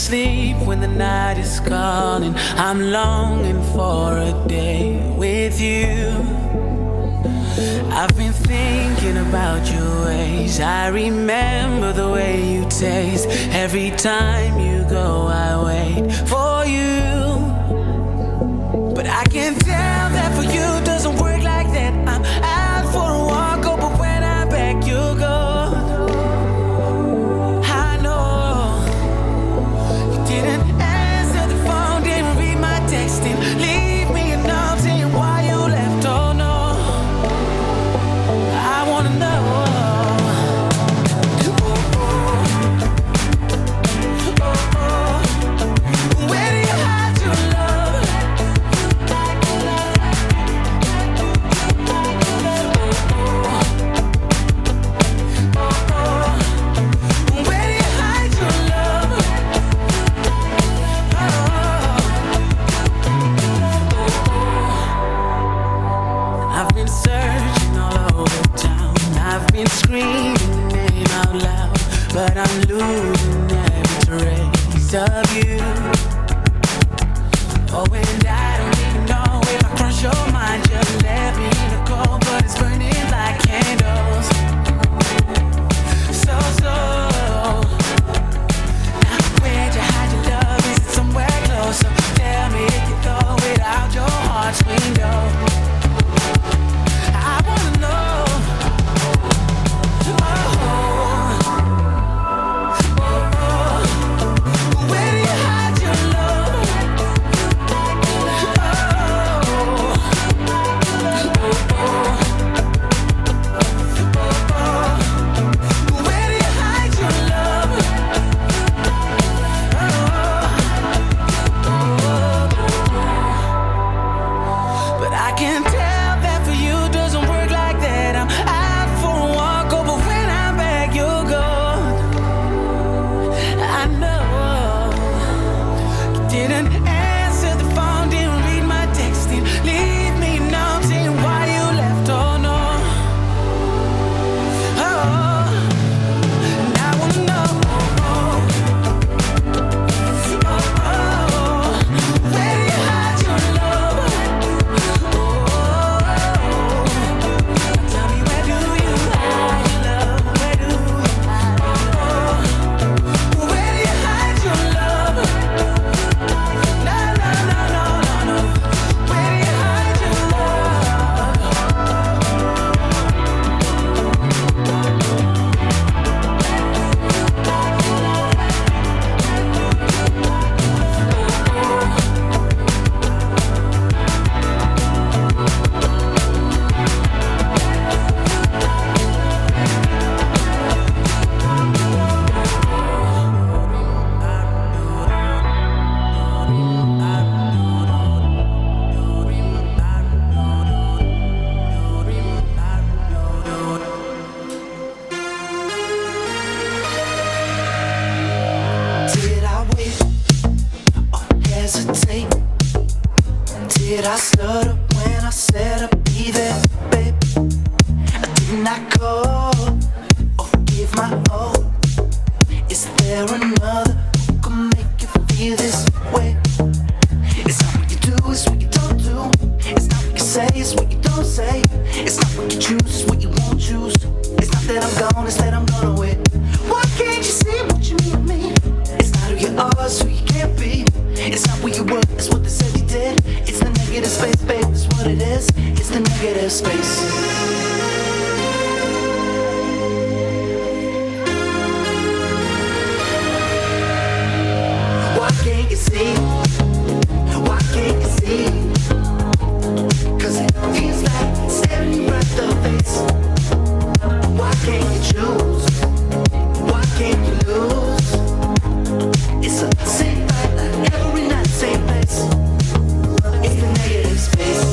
sleep when the night is calling. I'm longing for a day with you. I've been thinking about your ways. I remember the way you taste. Every time you go, I wait for you. But I can tell that for you it doesn't work like that. I'm out for a walk, oh, but when I'm back, you're gone. I know you didn't answer the phone, didn't read my texting. Leave me a note saying why you left, oh no. I wanna know. Where do you hide your love? Where do you hide your love? I've been searching all over town. I've been screaming your name out loud, but I'm losing every trace of you. Oh, and I don't even know if I cross your mind. Just let me in the cold, but it's burning like candles. So, now where'd you hide your love? Is it somewhere close? So tell me if you throw it out your heart's window. I wanna know. Where do you hide your love? Where do you hide your love? But I can tell that for you it doesn't work like that. I'm out for a walk, oh, but when I'm back, you're gone. I know you didn't answer the phone, didn't read my texting. Leave me a note saying why you left, oh no. Oh, and I wanna know. Where do you hide your love? Tell me, where do you hide your love? Where do you hide your love? No, no, no, no, no, no. Where do you hide your Did I wait or hesitate? Did I stutter when I said I'd be there, babe? Didn't I call or give my all? Is there another who can make you feel this way? It's not what you do, it's what you don't do. It's not what you say, it's what you don't say. It's not what you choose, it's what you won't choose. It's not that I'm gone, it's that I'm gone away. Why can't you see what you mean to me? It's not who you are, it's who you can't be. It's not where you were, it's what they said you did. It's the negative space, babe, that's what it is. It's the negative space. Why can't you see? Why can't you see? 'Cause it feels like staring you right the face. Why can't you choose? Why can't you lose? It's a same night, every night, same place. It's the negative space.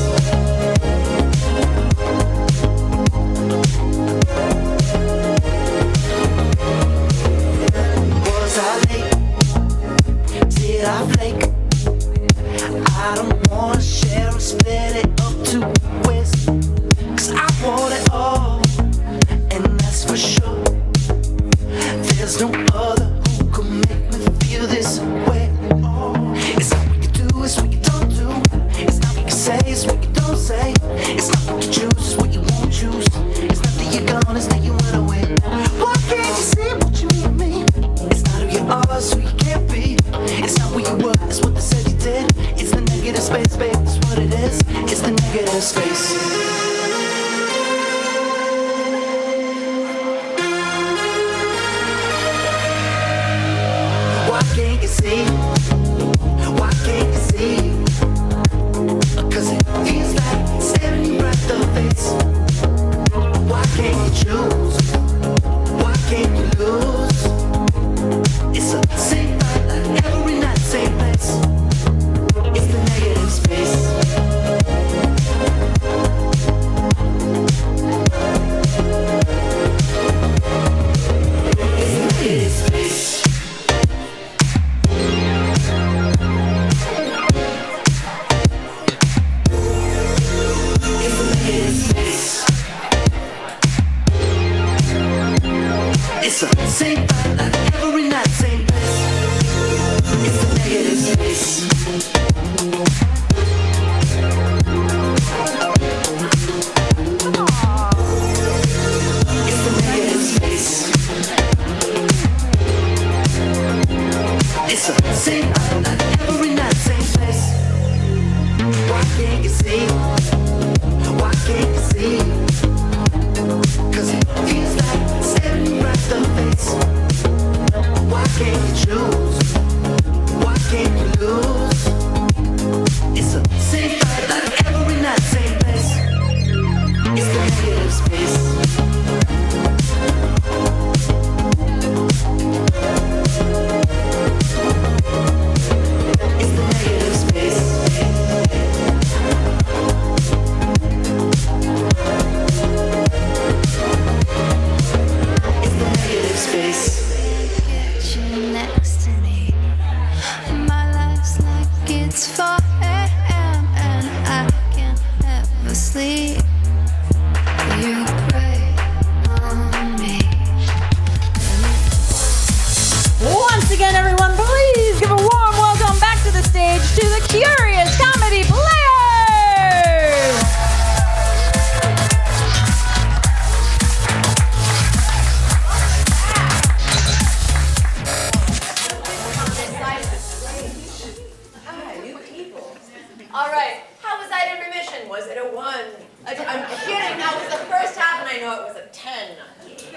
same fight like every night, same place. It's the negative space. It's the negative space. It's the same fight like every night, same place. Why can't you see? Why can't you see? 'Cause it feels like staring you right in the face. Why can't you choose? Why can't you lose? It's the same fight like every night, same place. It's the negative space. It's the negative space. It's the negative space. Get you next to me. My life's like it's 4 a.m. and I can never sleep. You prey on me. Once again, everyone, please give a warm welcome back to the stage to the Curious Comedy Players! All right, how was that intermission? Was it a 1? I'm kidding, that was the first half and I know it was a 10.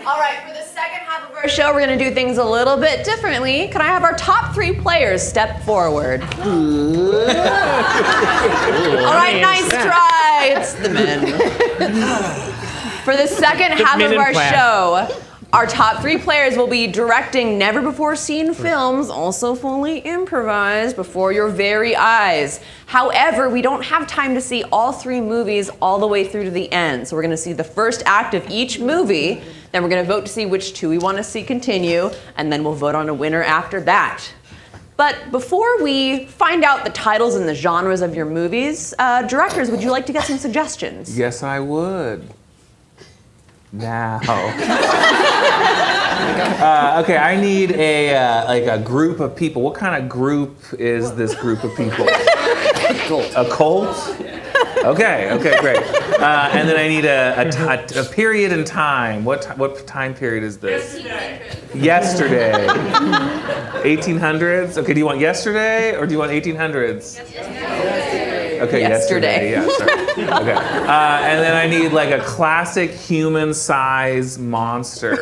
All right, for the second half of our show, we're gonna do things a little bit differently. Can I have our top 3 players step forward? All right, nice try. It's the men. For the second half men of in our plaid. show, our top 3 players will be directing never-before-seen films, also fully improvised, before your very eyes. However, we don't have time to see all 3 movies all the way through to the end. So we're going to see the first act of each movie, then we're going to vote to see which 2 we want to see continue, and then we'll vote on a winner after that. But before we find out the titles and the genres of your movies, directors, would you like to get some suggestions? Yes, I would. Now. Okay, I need a group of people. What kind of group is this group of people? A cult? Okay, great. And then I need a period in time. What time period is this? Yesterday. 1800s? Okay, do you want yesterday or do you want 1800s? Okay, yesterday. Yeah, sorry. Okay. And then I need like a classic human-sized monster.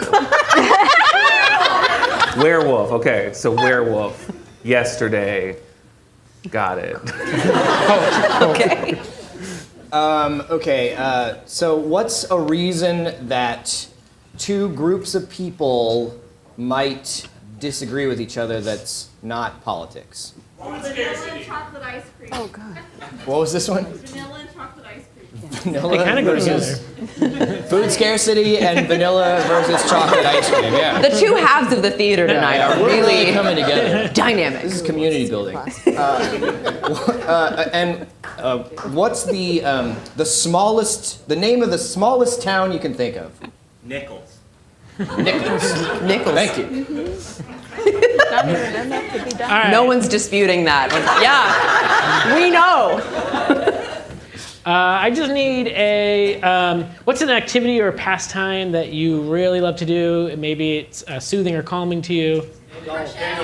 Werewolf. Okay, so werewolf. Yesterday. Got it. Okay. So what's a reason that 2 groups of people might disagree with each other that's not politics? Vanilla and chocolate ice cream. Oh, God. What was this one? Vanilla and chocolate ice cream. Vanilla They kind of go versus together. food scarcity and vanilla versus chocolate ice cream. Yeah. The 2 halves of the theater tonight are We're really coming together. dynamic. This is community building. What's the smallest, the name of the smallest town you can think of? Nichols. Nichols. Thank you. All right. No one's disputing that. Yeah, we know. I just need a, what's an activity or pastime that you really love to do? Maybe it's soothing or calming to you.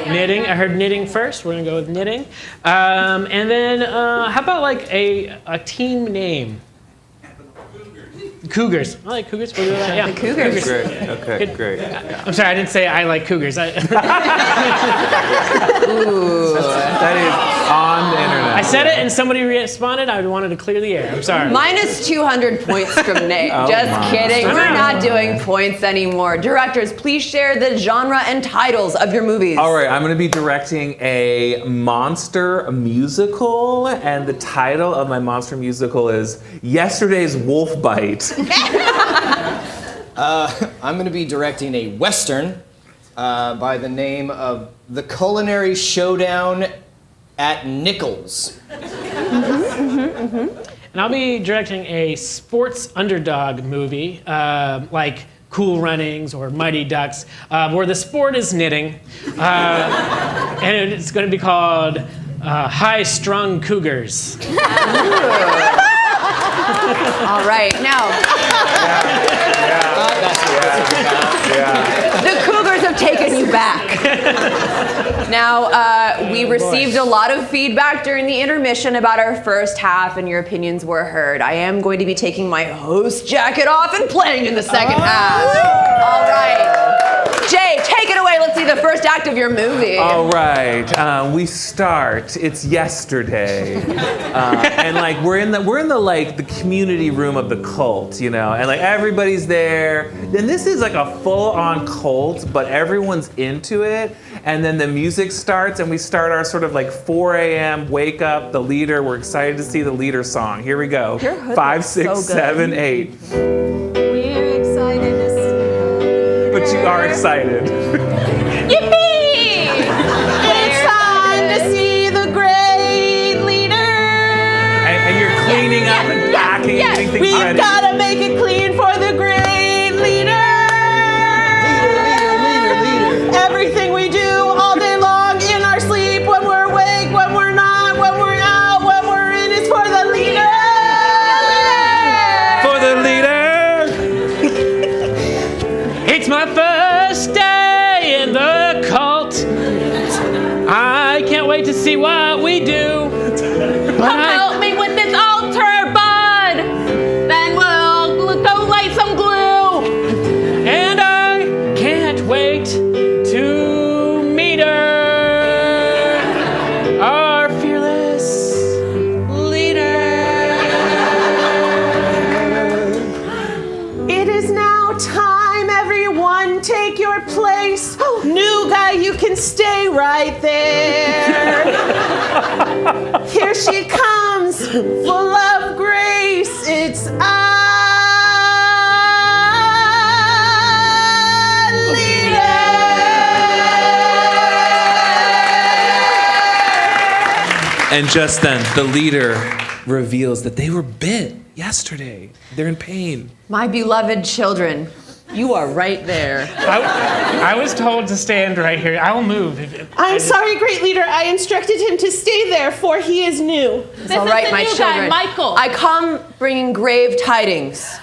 Knitting. I heard knitting first. We're gonna go with knitting. And then how about like a team name? Cougars. I like Cougars. We'll do that. Yeah. The Cougars. Great. Okay, great. I'm sorry, I didn't say I like Cougars. That is on the internet. I said it and somebody responded. I wanted to clear the air. I'm sorry. Minus 200 points from Nate. Oh Just my. kidding. We're not doing points anymore. Directors, please share the genre and titles of your movies. All right, I'm going to be directing a monster musical, and the title of my monster musical is Yesterday's Wolf Bite. I'm going to be directing a Western by the name of The Culinary Showdown at Nichols. And I'll be directing a sports underdog movie, like Cool Runnings or Mighty Ducks, where the sport is knitting. And it's going to be called High Strung Cougars. All right, now. The Cougars have taken you back. Now, we received a lot of feedback during the intermission about our first half, and your opinions were heard. I am going to be taking my host jacket off and playing in the second half. All right. Jay, take it away. Let's see the first act of your movie. All right, we start. It's yesterday, and like we're in the like the community room of the cult, you know, and like everybody's there. And this is like a full-on cult, but everyone's into it. And then the music starts, and we start our sort of like 4 a.m. wake up. The leader. We're excited to see the leader song. Here we go. 5, 6, 7, 8. We're excited to see. But you are excited. Yippee! It's time to see the great leader. And you're cleaning up and packing and getting things We've ready. gotta make it clean for the great leader. Leader. Everything we do all day long in our sleep, when we're awake, when we're not, when we're out, when we're in, is for the leader. For the leader. It's my first day in the cult. I can't wait to see what we do. Come help me with this altar, bud. Then we'll go light some glue. And I can't wait to meet her, our fearless leader. It is now time, everyone, take your place. New guy, you can stay right there. Here she comes, full of grace. It's our leader. And just then, the leader reveals that they were bit yesterday. They're in pain. My beloved children, you are right there. I was told to stand right here. I will move. I'm sorry, great leader. I instructed him to stay there, for he is new. It's all right, my children. Michael. I come bringing grave tidings.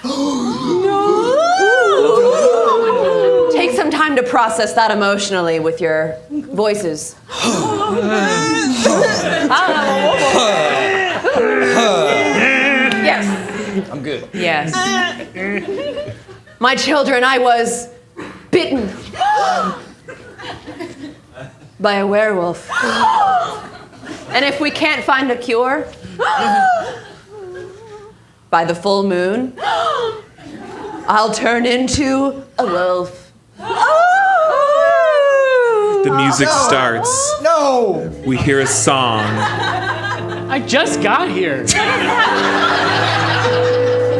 Take some time to process that emotionally with your voices. Yes. I'm good. Yes. My children, I was bitten by a werewolf. And if we can't find a cure, by the full moon, I'll turn into a wolf. The music starts. No! We hear a song. I just got here.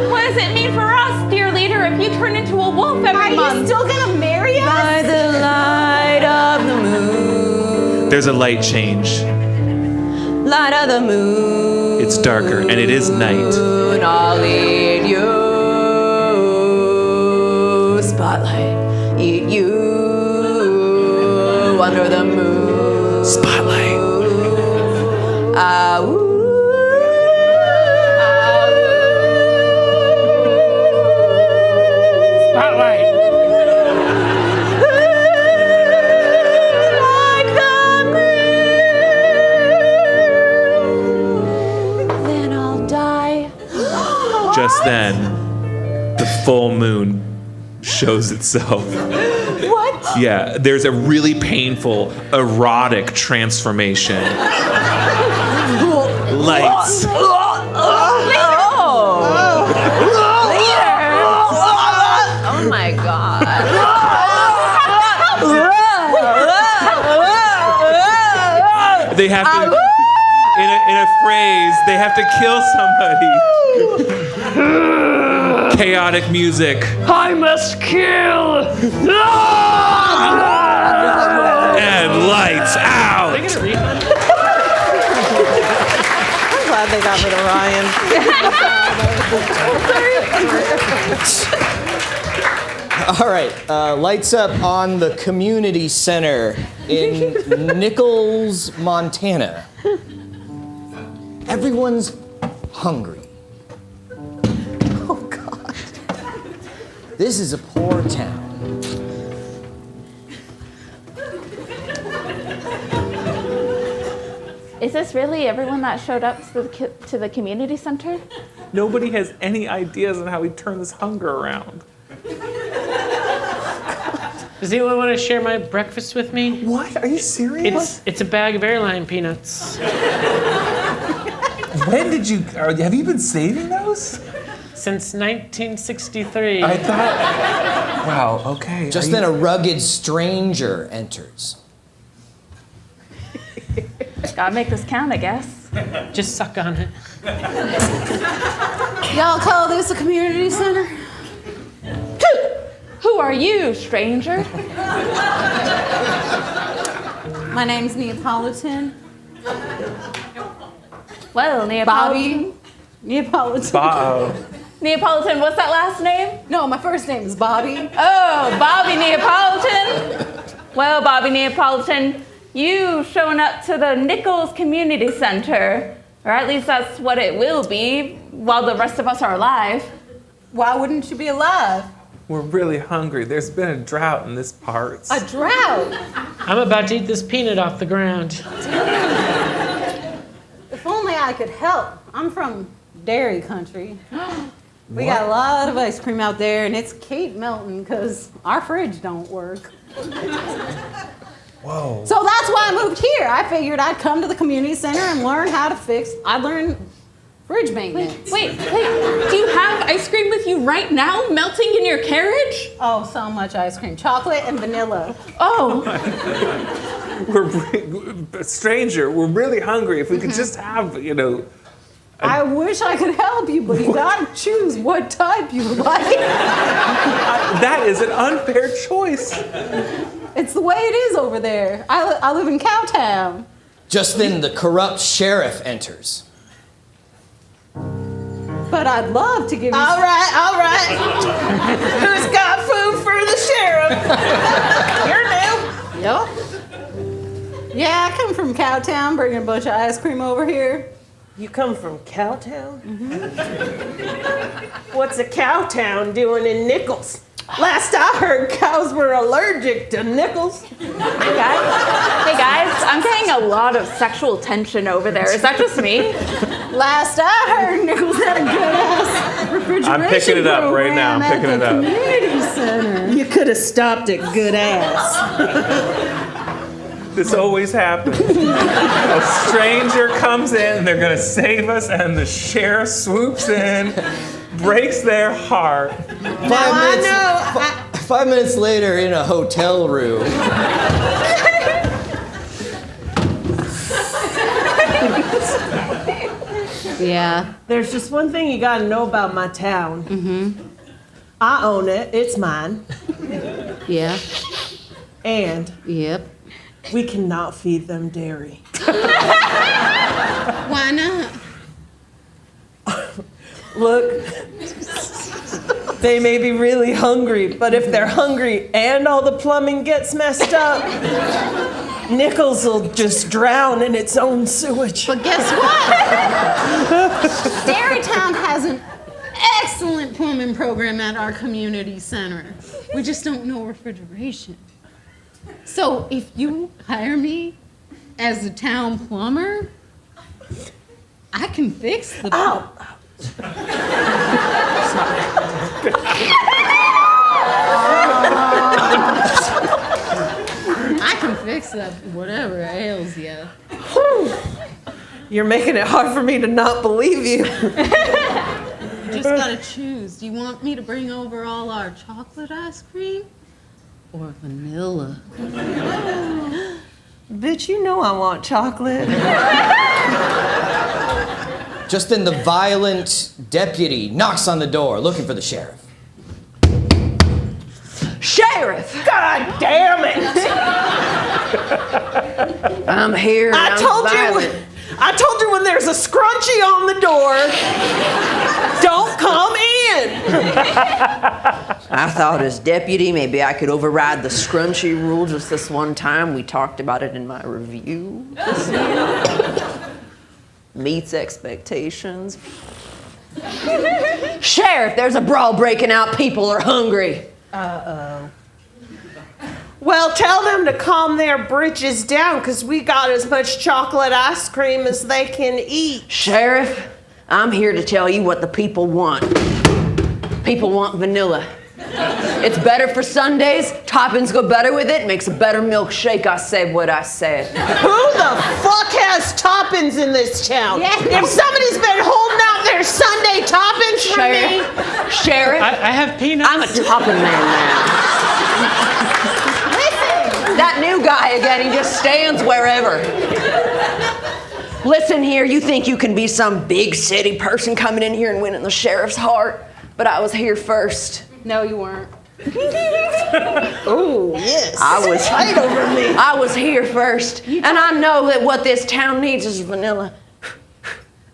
What does it mean for us, dear leader, if you turn into a wolf every month? Are you still gonna marry us? By the light of the moon. There's a light change. Light of the moon. It's darker, and it is night. I'll lead you. Spotlight, eat you under the moon. Spotlight. Spotlight. Like the moon. Then I'll die. Just then, the full moon shows itself. What? Yeah, there's a really painful, erotic transformation. Lights. Oh my God. They have to, in a phrase, they have to kill somebody. Chaotic music. I must kill. And lights out. Can I get a refund? I'm glad they got rid of Ryan. All right, lights up on the community center in Nichols, Montana. Everyone's hungry. Oh, God. This is a poor town. Is this really everyone that showed up to the community center? Nobody has any ideas on how we turn this hunger around. Does anyone want to share my breakfast with me? What? Are you serious? It's a bag of airline peanuts. When did you? Have you been saving those? Since 1963. I thought. Wow. Okay. Just then, a rugged stranger enters. Gotta make this count, I guess. Just suck on it. Y'all call this a community center? Who are you, stranger? My name's Neapolitan. Well, Neapolitan. Bobby. Neapolitan. Neapolitan, what's that last name? No, my first name is Bobby. Oh, Bobby Neapolitan. Well, Bobby Neapolitan, you showing up to the Nichols Community Center, or at least that's what it will be while the rest of us are alive. Why wouldn't you be alive? We're really hungry. There's been a drought in this part. A drought? I'm about to eat this peanut off the ground. If only I could help. I'm from dairy country. We got a lot of ice cream out there, and it's keep melting because our fridge don't work. Whoa. So that's why I moved here. I figured I'd come to the community center and learn how to fix. I'd learn fridge maintenance. Wait, do you have ice cream with you right now, melting in your carriage? Oh, so much ice cream. Chocolate and vanilla. Oh. Stranger, we're really hungry. If we could just have, I wish I could help you, but you gotta choose what type you like. That is an unfair choice. It's the way it is over there. I live in Cowtown. Just then, the corrupt sheriff enters. But I'd love to give you... All right. Who's got food for the sheriff? You're new. Yep. Yeah, I come from Cowtown, bringing a bunch of ice cream over here. You come from Cowtown? What's a Cowtown doing in Nichols? Last I heard, cows were allergic to nickels. Hey guys, I'm getting a lot of sexual tension over there. Is that just me? Last I heard, Nichols had a good-ass refrigeration I'm picking it up right now. I'm picking it up. Community center. You could have stopped at good ass. This always happens. A stranger comes in, they're gonna save us, and the sheriff swoops in, breaks their heart. 5 minutes later, in a hotel room. Yeah. There's just one thing you gotta know about my town. I own it. It's mine. Yeah. And Yep. we cannot feed them dairy. Why not? Look, they may be really hungry, but if they're hungry and all the plumbing gets messed up, Nichols will just drown in its own sewage. But guess what? Dairytown has an excellent plumbing program at our community center. We just don't know refrigeration. So if you hire me as a town plumber, I can fix the... Ow! I can fix up whatever ails you. You're making it hard for me to not believe you. Just gotta choose. Do you want me to bring over all our chocolate ice cream or vanilla? Bitch, you know I want chocolate. Just then, the violent deputy knocks on the door, looking for the sheriff. Sheriff! God damn it! I'm here. I told you when there's a scrunchie on the door, don't come in. I thought as deputy, maybe I could override the scrunchy rule just this one time. We talked about it in my review this year. Meets expectations. Sheriff, there's a brawl breaking out. People are hungry. Well, tell them to calm their britches down, because we got as much chocolate ice cream as they can eat. Sheriff, I'm here to tell you what the people want. People want vanilla. It's better for Sundays. Toppings go better with it. Makes a better milkshake. I said what I said. Who the fuck has toppings in this town? Yes. If somebody's been holding out their Sunday toppings for me. Sheriff, I have peanuts. I'm a topping man now. That new guy again, he just stands wherever. Listen here, you think you can be some big city person coming in here and winning the sheriff's heart, but I was here first. No, you weren't. Oh, yes. I was Fight over me. I was here first, and I know that what this town needs is vanilla.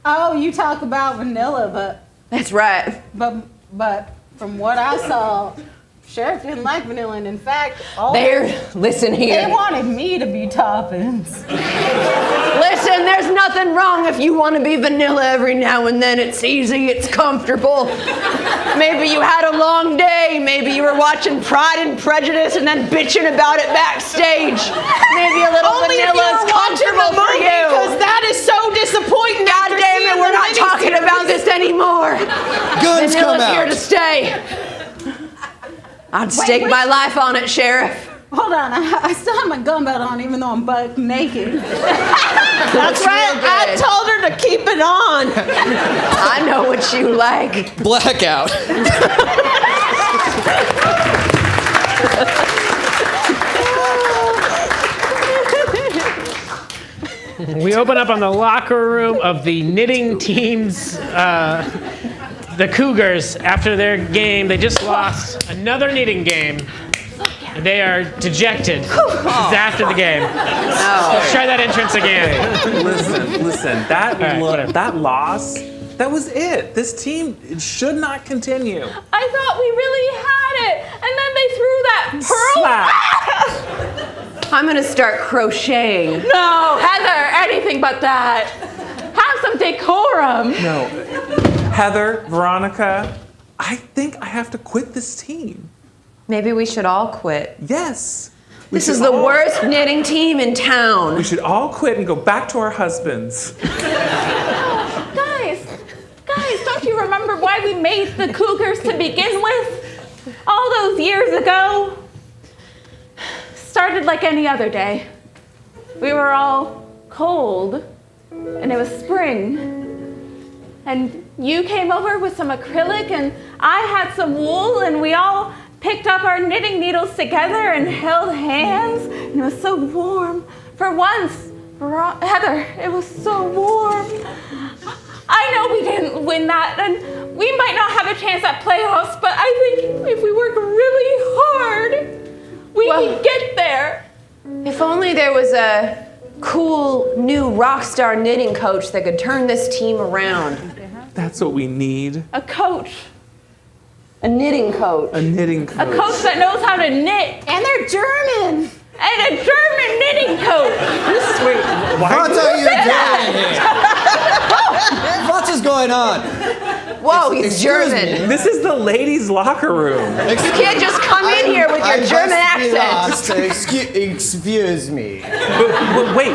Oh, you talk about vanilla, That's right. but from what I saw, Sheriff didn't like vanilla, and in fact, Listen here. they wanted me to be toppings. Listen, there's nothing wrong if you want to be vanilla every now and then. It's easy, it's comfortable. Maybe you had a long day. Maybe you were watching Pride and Prejudice and then bitching about it backstage. Maybe a little Only if you vanilla is were watching comfortable the for movie, you. because that is so disappointing. God damn it, we're not talking about this anymore. Guns come Vanilla's here out. to stay. I'd stake my life on it, Sheriff. Hold on, I still have my gun belt on even though I'm buck naked. That's right. real I good. told her to keep it on. I know what you like. Blackout. We open up on the locker room of the knitting teams, the Cougars. After their game, they just lost another knitting game. And they are dejected. This is after the game. Let's try that entrance again. Listen. That whatever. that loss, that was it. This team should not continue. I thought we really had it, and then they threw that pearl. Slap. I'm gonna start crocheting. No, Heather, anything but that. Have some decorum. No, Heather, Veronica, I think I have to quit this team. Maybe we should all quit. Yes. This is the worst knitting team in town. We should all quit and go back to our husbands. Guys, don't you remember why we made the Cougars to begin with? All those years ago? Started like any other day. We were all cold, and it was spring. And you came over with some acrylic, and I had some wool, and we all picked up our knitting needles together and held hands, and it was so warm. For once, Heather, it was so warm. I know we didn't win that, and we might not have a chance at playoffs, but I think if we work really hard, we can get there. If only there was a cool new rock star knitting coach that could turn this team around. That's what we need. A coach. A knitting coach. A knitting coach. A coach that knows how to knit. And they're German. And a German knitting coach. Wait, why? What are you doing here? What is going on? Whoa, he's Excuse German. me. This is the ladies' locker room. You can't just come in here with your German accent. Excuse me. Wait,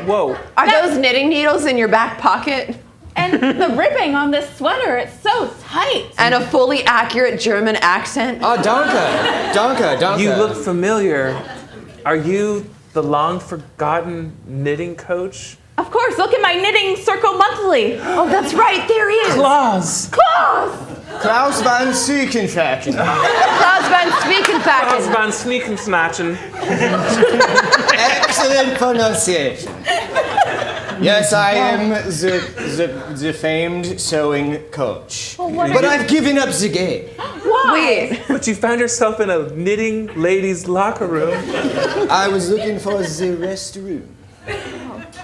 whoa. Are those knitting needles in your back pocket? And the ribbing on this sweater, it's so tight. And a fully accurate German accent? Oh, danke. You look familiar. Are you the long-forgotten knitting coach? Of course, look at my knitting circle monthly. Oh, that's right, there he is. Klaus! Klaus van Siekenfacken. Klaus van Klaus Spiekenfacken. van Sneakensnatchen. Excellent pronunciation. Yes, I am the famed sewing coach. But I've given up the game. Wait, But you found yourself in a knitting ladies' locker room. I was looking for the restroom.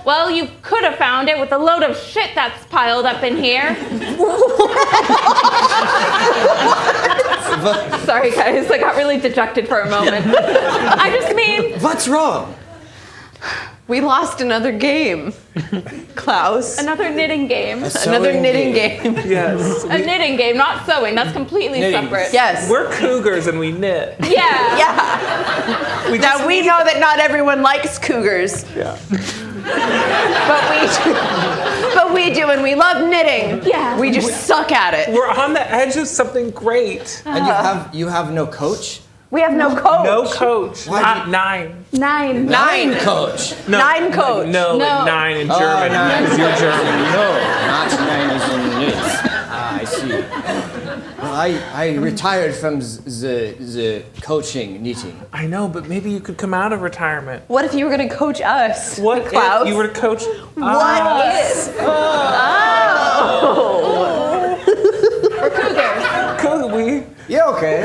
Well, you could have found it with a load of shit that's piled up in here. Sorry, guys. I got really dejected for a moment. I just mean... What's wrong? We lost another game, Klaus. Another knitting game. Another knitting game. Yes. A knitting game, not sewing. That's completely separate. Yes. We're cougars and we knit. Yeah. Yeah. Now we know that not everyone likes cougars. Yeah. But we do, and we love knitting. Yeah. We just suck at it. We're on the edge of something great. And you have no coach? We have no coach. No coach. Not 9. 9. Nine coach. No, 9 coach. No, like 9 in German. 9. Because you're German. No, not 9 as in this. I see. Well, I retired from the coaching knitting. I know, but maybe you could come out of retirement. What if you were going to coach us? What Klaus? if you were to coach What if? Oh. We're cougars. Could we? Yeah, okay.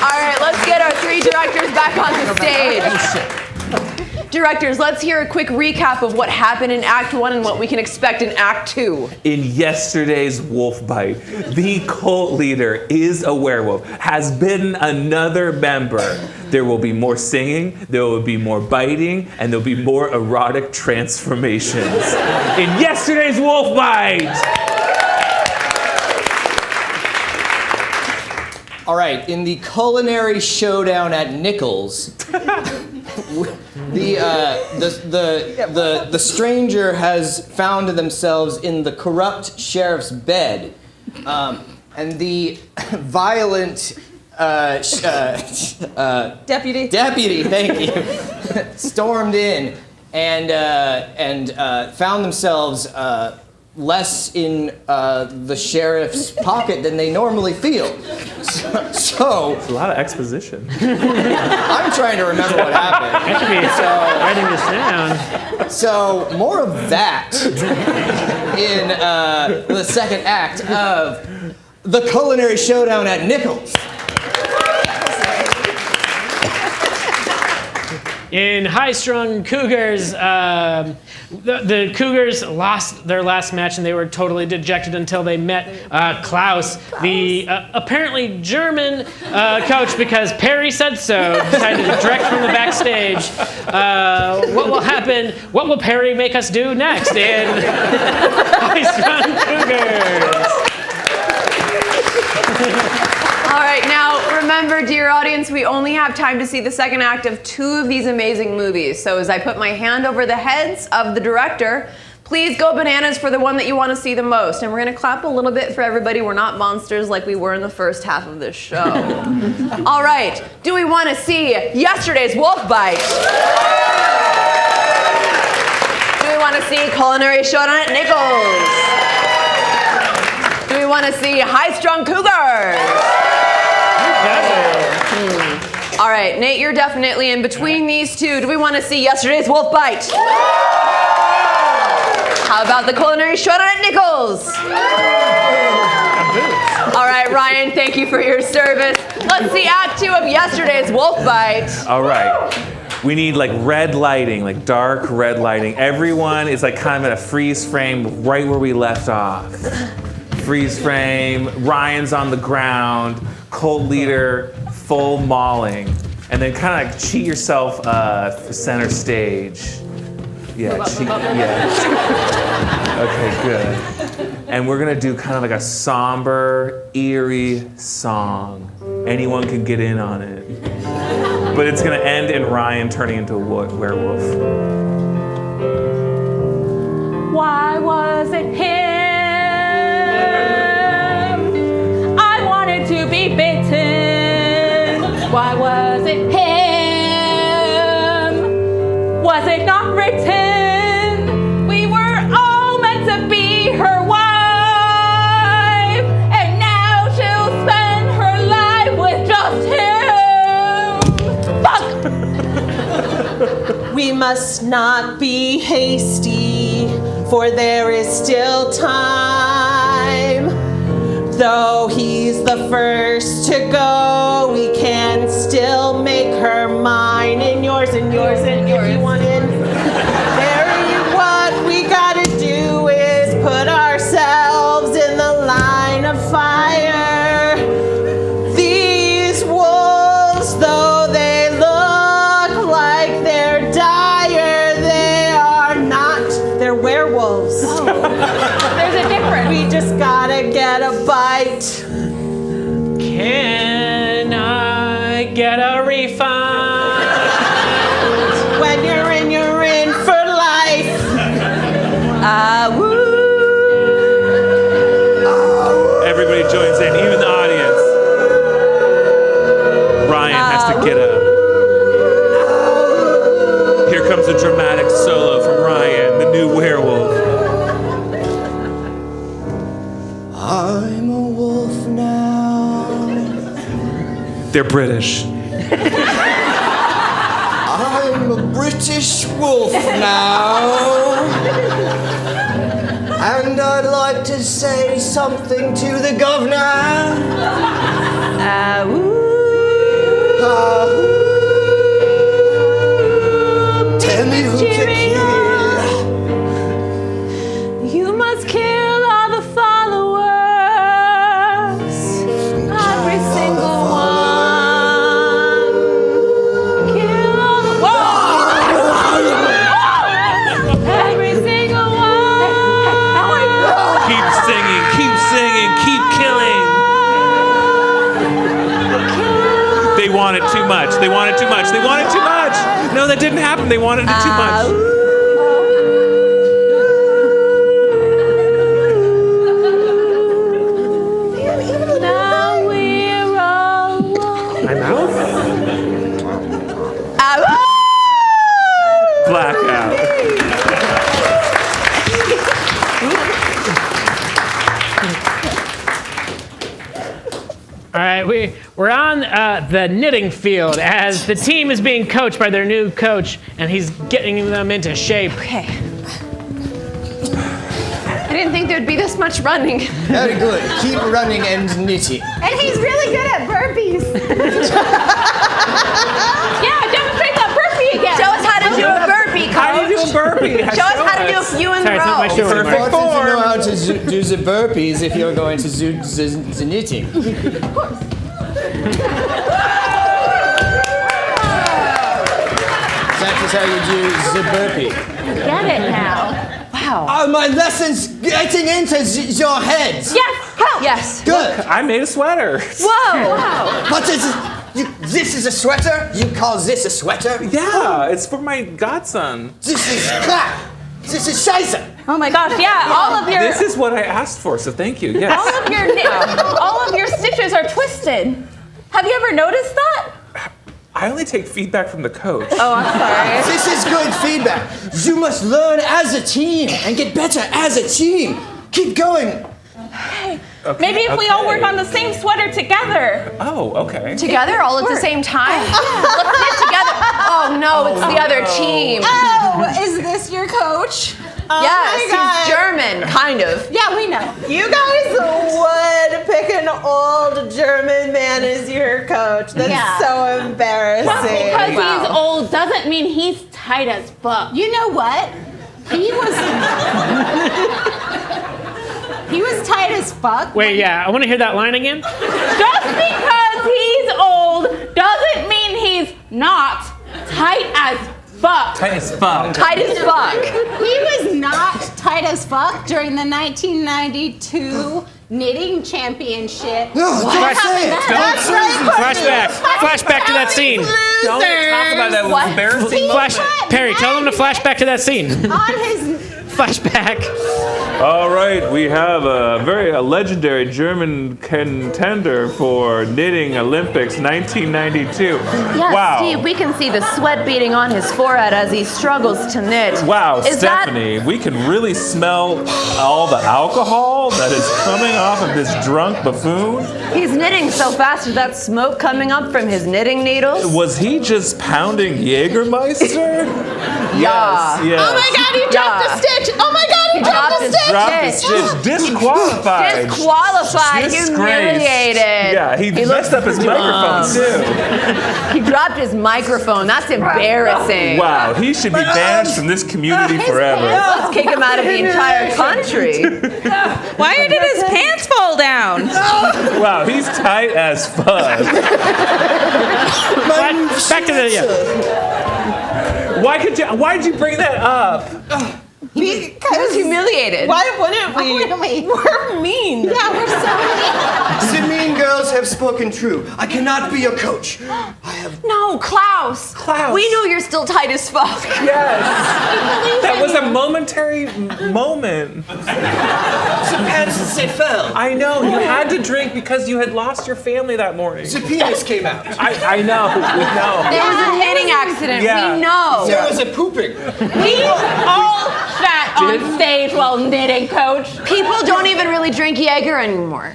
All right, let's get our 3 directors back on the stage. Directors, let's hear a quick recap of what happened in Act 1 and what we can expect in Act 2. In yesterday's wolf bite, the cult leader is a werewolf, has bitten another member. There will be more singing, there will be more biting, and there'll be more erotic transformations. In yesterday's wolf bite! All right, in the culinary showdown at Nichols, the stranger has found themselves in the corrupt sheriff's bed, and the violent deputy, thank you, stormed in and found themselves less in the sheriff's pocket than they normally feel. So It's a lot of exposition. I'm trying to remember what happened. I should be writing this down. So more of that in the second act of the culinary showdown at Nichols. In high-strung Cougars, the Cougars lost their last match and they were totally dejected until they met Klaus, the apparently German coach, because Peri said so, decided to direct from the backstage. What will happen? What will Peri make us do next in high-strung Cougars? All right, now remember, dear audience, we only have time to see the second act of 2 of these amazing movies. So as I put my hand over the heads of the director, please go bananas for the one that you want to see the most. And we're going to clap a little bit for everybody. We're not monsters like we were in the first half of this show. All right, do we want to see yesterday's wolf bite? Do we want to see culinary showdown at Nichols? Do we want to see high-strung Cougars? All right, Nate, you're definitely in between these 2. Do we want to see yesterday's wolf bite? How about the culinary showdown at Nichols? All right, Ryan, thank you for your service. Let's see Act 2 of yesterday's wolf bite. All right. We need like red lighting, like dark red lighting. Everyone is like kind of in a freeze frame right where we left off. Freeze frame, Ryan's on the ground, cult leader, full mauling. And then kind of like cheat yourself for center stage. Yeah, cheat, yeah. Okay, good. And we're gonna do kind of like a somber, eerie song. Anyone can get in on it. But it's gonna end in Ryan turning into a werewolf. Why was it him? I wanted to be bitten. Why was it him? Was it not written? We were all meant to be her wife, and now she'll spend her life with just him. Fuck! We must not be hasty, for there is still time. Though he's the first to go, we can still make her mine. bite. Can I get a refund? When you're in for life. Woo! Everybody joins in, even the audience. Ryan has to get up. Here comes a dramatic solo from Ryan, the new werewolf. I'm a wolf now. They're British. I'm a British wolf now. And I'd like to say something to the governor. Tell me who to kill. You must kill all the followers. Every single one. Kill all the Every single one. Keep singing, keep killing. They wanted too much. They wanted too much. They wanted too much. No, that didn't happen. They wanted it too much. Now we're all one. I'm out. Blackout. All right, we're on the knitting field as the team is being coached by their new coach, and he's getting them into shape. Okay. I didn't think there'd be this much running. Very good. Keep running and knitting. And he's really good at burpees. Yeah, demonstrate that burpee again. Show us how to do a burpee, coach. How do you do a burpee? Show us how to do a few in a Sorry, it's not my row. show anymore. It's important to know how to do the burpees if you're going to do the knitting. That is how you do the burpee. Get it now. Wow. Oh, my lesson's getting into your heads. Yes, help. Yes. Good. I made a sweater. Whoa. But this is a sweater? You call this a sweater? Yeah, it's for my godson. This is crap. This is scheiße. Oh my gosh, yeah, all of your This is what I asked for, so thank you. Yes. all of your stitches are twisted. Have you ever noticed that? I only take feedback from the coach. Oh, I'm sorry. This is good feedback. You must learn as a team and get better as a team. Keep going. Maybe if we all work on the same sweater together. Oh, okay. Together, all at the same time? Let's knit together. Oh no, it's the other team. Oh, is this your coach? Yes, my God. he's German, kind of. Yeah, we know. You guys would pick an old German man as your coach. That's Yeah. so embarrassing. Just because Wow. he's old doesn't mean he's tight as fuck. You know what? He was tight as fuck. Wait, yeah, I want to hear that line again. Just because he's old doesn't mean he's not tight as fuck. Tight as fuck. Tight as fuck. He was not tight as fuck during the 1992 knitting championship. No, don't say it. That's right. Flashback to that scene. Don't talk about that What? embarrassing Flash, moment. Perry, tell them to flashback to that scene. On his Flashback. All right, we have a legendary German contender for knitting Olympics 1992. Yes, Wow. Steve, we can see the sweat beading on his forehead as he struggles to knit. Wow, Is Stephanie, we can really smell all the alcohol that is coming off of this drunk buffoon. He's knitting so fast with that smoke coming up from his knitting needles. Was he just pounding Jägermeister? Yeah. Yes. Oh my God, he dropped a stitch. Oh my God, he dropped a stitch. Dropped the stitch. Disqualified. Disqualified, Disgraced. humiliated. Yeah, he messed up his microphone too. He dropped his microphone. That's embarrassing. Wow, he should be banished from this community forever. Let's kick him out of the entire country. Why did his pants fall down? Wow, he's tight as fuck. Back to the. Yeah. Why did you bring that up? He was humiliated. Why wouldn't we? We're mean. Yeah, we're so mean. The mean girls have spoken true. I cannot be your coach. No, Klaus. We know you're still tight as fuck. Yes. That was a momentary moment. The pants they fell. I know. You had to drink because you had lost your family that morning. The penis came out. I know. We know. There was a knitting accident. Yeah. We know. There was a pooping. We all sat on stage while knitting, Coach. People don't even really drink Jaeger anymore.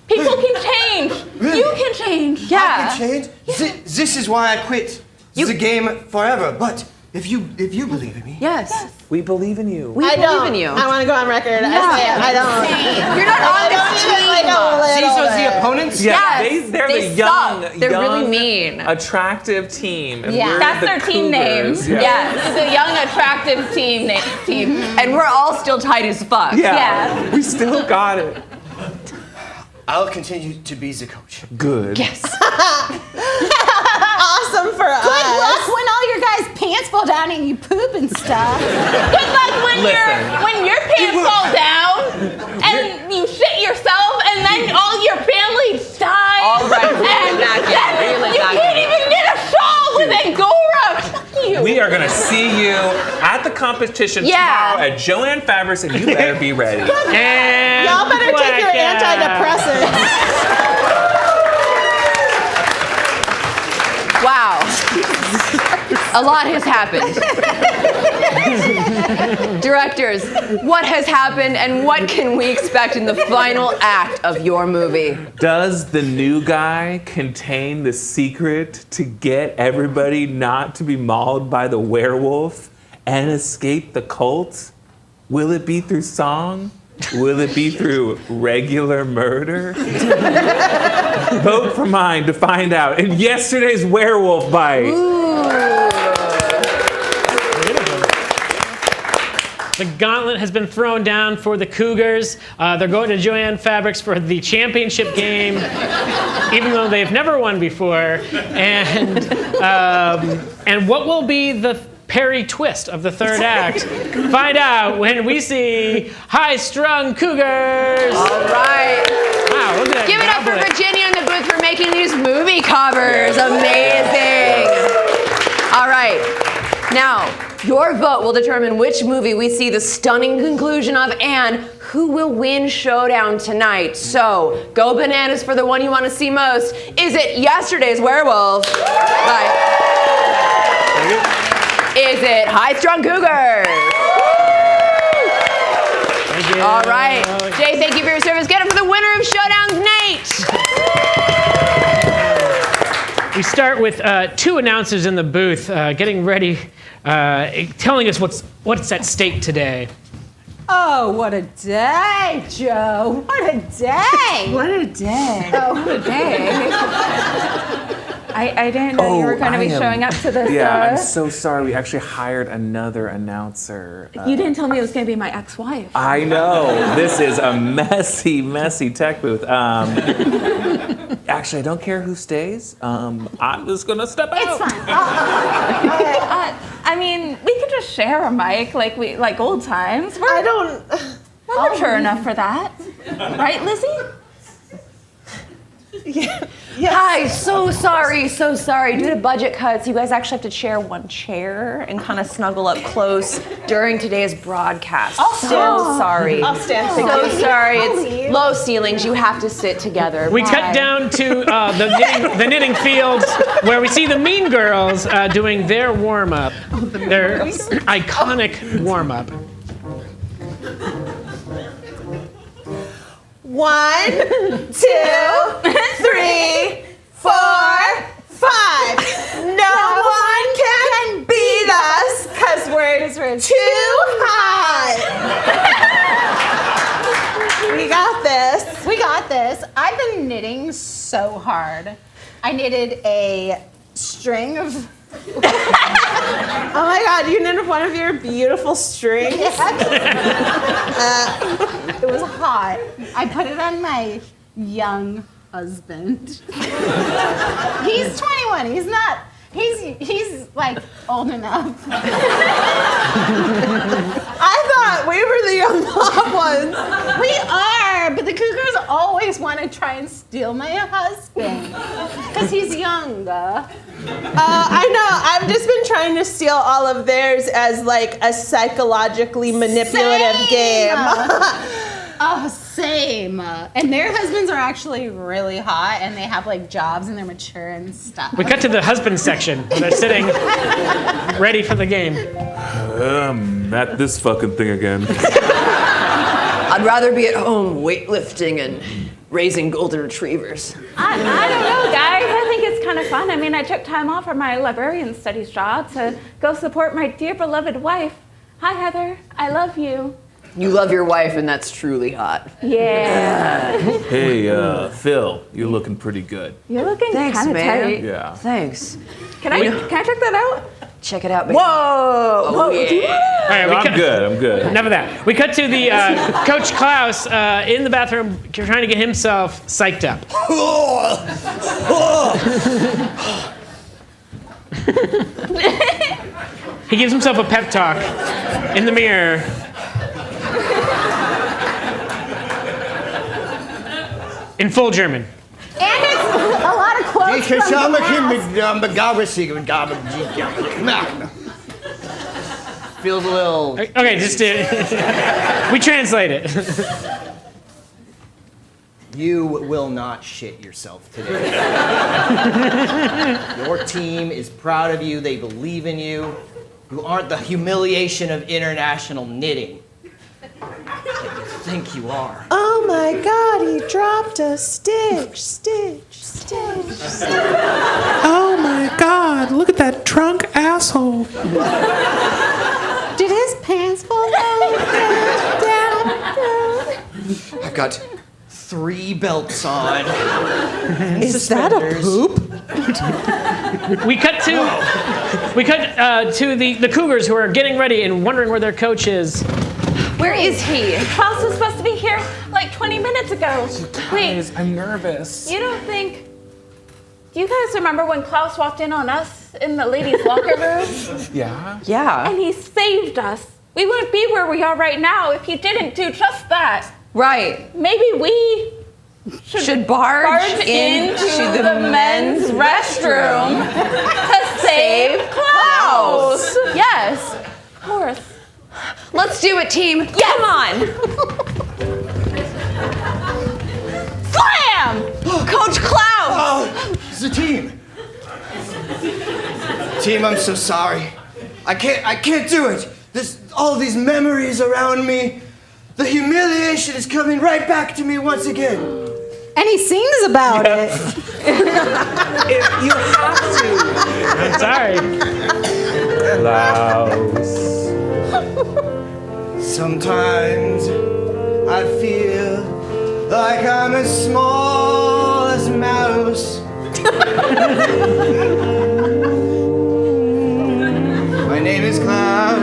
People can change. Really? You can change. I Yeah. can change. This is why I quit the game forever. But if you believe in me, Yes. We believe in you. We I believe don't. in you. I want to go on record. I say it. I don't. You're not on this team. these are the opponents. Yeah, Yes, they're they the young, suck. They're really young, mean. attractive team. And Yeah. we're That's the their team name. Cougars. Yeah. Yes, the young, attractive team. And we're all still tight as fuck. Yeah. We still got it. I'll continue to be the coach. Good. Yes. Awesome for us. Good luck when all your guys' pants fall down and you poop and stuff. Good luck when your pants fall down and you shit yourself and then all your family dies. All right, and not then good. you can't even knit a shawl with Angora. Fuck you. We are gonna see you at the competition Yeah. tomorrow at Joanne Fabrics, and you better be ready. And Y'all better take your blackout. antidepressants. Wow. A lot has happened. Directors, what has happened and what can we expect in the final act of your movie? Does the new guy contain the secret to get everybody not to be mauled by the werewolf and escape the cult? Will it be through song? Will it be through regular murder? Vote for mine to find out in yesterday's werewolf bite. The gauntlet has been thrown down for the Cougars. They're going to Joanne Fabrics for the championship game, even though they've never won before. And what will be the Peri twist of the third act? Find out when we see High-Strung Cougars. All right. Wow, look at that. Give it up for goblet. Virginia in the booth for making these movie covers. Amazing. All right. Now, your vote will determine which movie we see the stunning conclusion of and who will win Showdown tonight. So, go bananas for the one you want to see most. Is it Yesterday's Werewolf? Right. Is it High-Strung Cougars? Thank you. All right. Jay, thank you for your service. Get it for the winner of Showdown, Nate. We start with two announcers in the booth getting ready, telling us what's at stake today. Oh, what a day, Joe. What a day. What a day. Oh, what a day. I didn't know you were going to be showing up to this. Yeah, I'm so sorry. We actually hired another announcer. You didn't tell me it was going to be my ex-wife. I know. This is a messy, messy tech booth. Actually, I don't care who stays. I'm just going to step out. It's fine. I mean, we could just share a mic like old times. We're mature enough for that. Right, Lizzie? Yeah. Hi, so sorry. Due to budget cuts, you guys actually have to share one chair and kind of snuggle up close during today's broadcast. Sorry. I'll stand. So sorry. It's low ceilings. You have to sit together. We Bye. cut down to the knitting fields where we see the Mean Girls doing their warm-up, their iconic warm-up. 1, 2, 3, 4, 5. No one can beat us because we're too hot. We got this. We got this. I've been knitting so hard. I knitted a string of... Oh my God, you knitted one of your beautiful strings. It was hot. I put it on my young husband. He's 21. He's like old enough. I thought we were the young mom ones. We are, but the Cougars always want to try and steal my husband because he's young. I know. I've just been trying to steal all of theirs as like a psychologically manipulative game. Oh, same. And their husbands are actually really hot, and they have like jobs, and they're mature and stuff. We cut to the husband section. They're sitting ready for the game. At this fucking thing again. I'd rather be at home weightlifting and raising golden retrievers. I don't know, guys. I think it's kind of fun. I mean, I took time off from my librarian studies job to go support my dear beloved wife. Hi, Heather. I love you. You love your wife, and that's truly hot. Yeah. Hey, Phil, you're looking pretty good. You're looking Thanks, kind of man. tight. Yeah. Thanks. Can I check that out? Check it out, baby. Whoa! Oh, Do you yeah. All right, we I'm good. Enough of that. We cut to the Coach Klaus in the bathroom trying to get himself psyched up. He gives himself a pep talk in the mirror. In full German. And it's a lot of quotes from Feels a little. Okay, just we translate it. You will not shit yourself today. Your team is proud of you. They believe in you. You aren't the humiliation of international knitting that you think you are. Oh my God, he dropped a stitch. Oh my God, look at that drunk asshole. Did his pants fall down? I've got 3 belts on. Is that a poop? We cut to the Cougars who are getting ready and wondering where their coach is. Where is he? Klaus was supposed to be here like 20 minutes ago. Wait, I'm nervous. you don't think... Do you guys remember when Klaus walked in on us in the ladies' locker room? Yeah? Yeah. And he saved us. We wouldn't be where we are right now if he didn't do just that. Right. Maybe we Should barge into the men's restroom to save Klaus. Yes, of course. Let's do it, team. Come on. Slam! Coach Klaus. Oh, it's a team. Team, I'm so sorry. I can't do it. There's all these memories around me. The humiliation is coming right back to me once again. And he sings about it. You have to. I'm sorry. Klaus. Sometimes I feel like I'm as small as a mouse. My name is Klaus.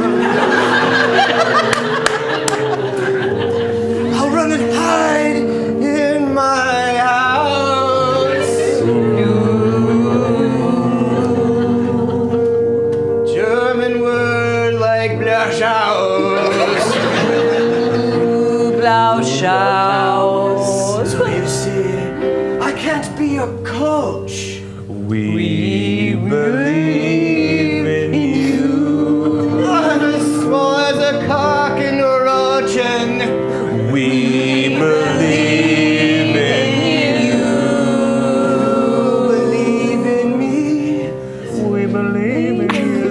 I'll run and hide in my house. German word like Blauschhaus. Blauschhaus. So you see, I can't be your coach. We believe in you. I'm as small as a cock in a rochen. We believe in you. Believe in me. We believe in you.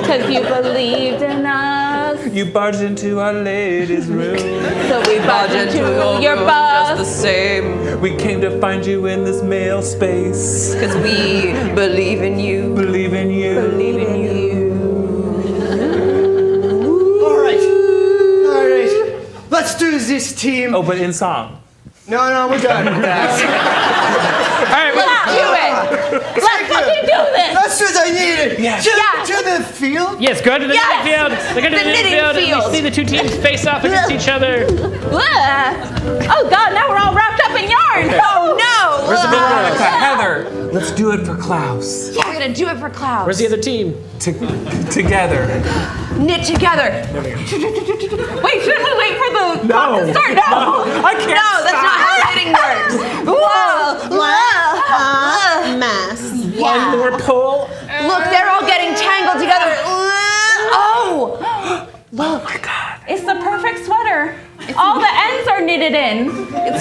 Because you believed in us. You barged into our ladies' room. So we barged into your Just the bus. same. We came to find you in this male space. Because we believe in you. Believe in you. Believe in you. All right. Let's do this, team. Oh, but in song. No, we're done with that. All right, Let's do it. Let's fucking do this. That's what I needed. Yes. To the field. yes, go to the Yes! knitting field. They go to the knitting field, and we see the two teams face off against each other. Oh God, now we're all wrapped up in yarn. Oh no. Where's the big girl? Heather, let's do it for Klaus. Yeah, we're gonna do it for Klaus. Where's the other team? Together. Knit together. Wait, shouldn't we wait for the No. clock to start? No. I can't. No, that's not how knitting works. Whoa. Mess. One more pull. Look, they're all getting tangled together. Oh! Oh my God. It's the perfect sweater. All the ends are knitted in.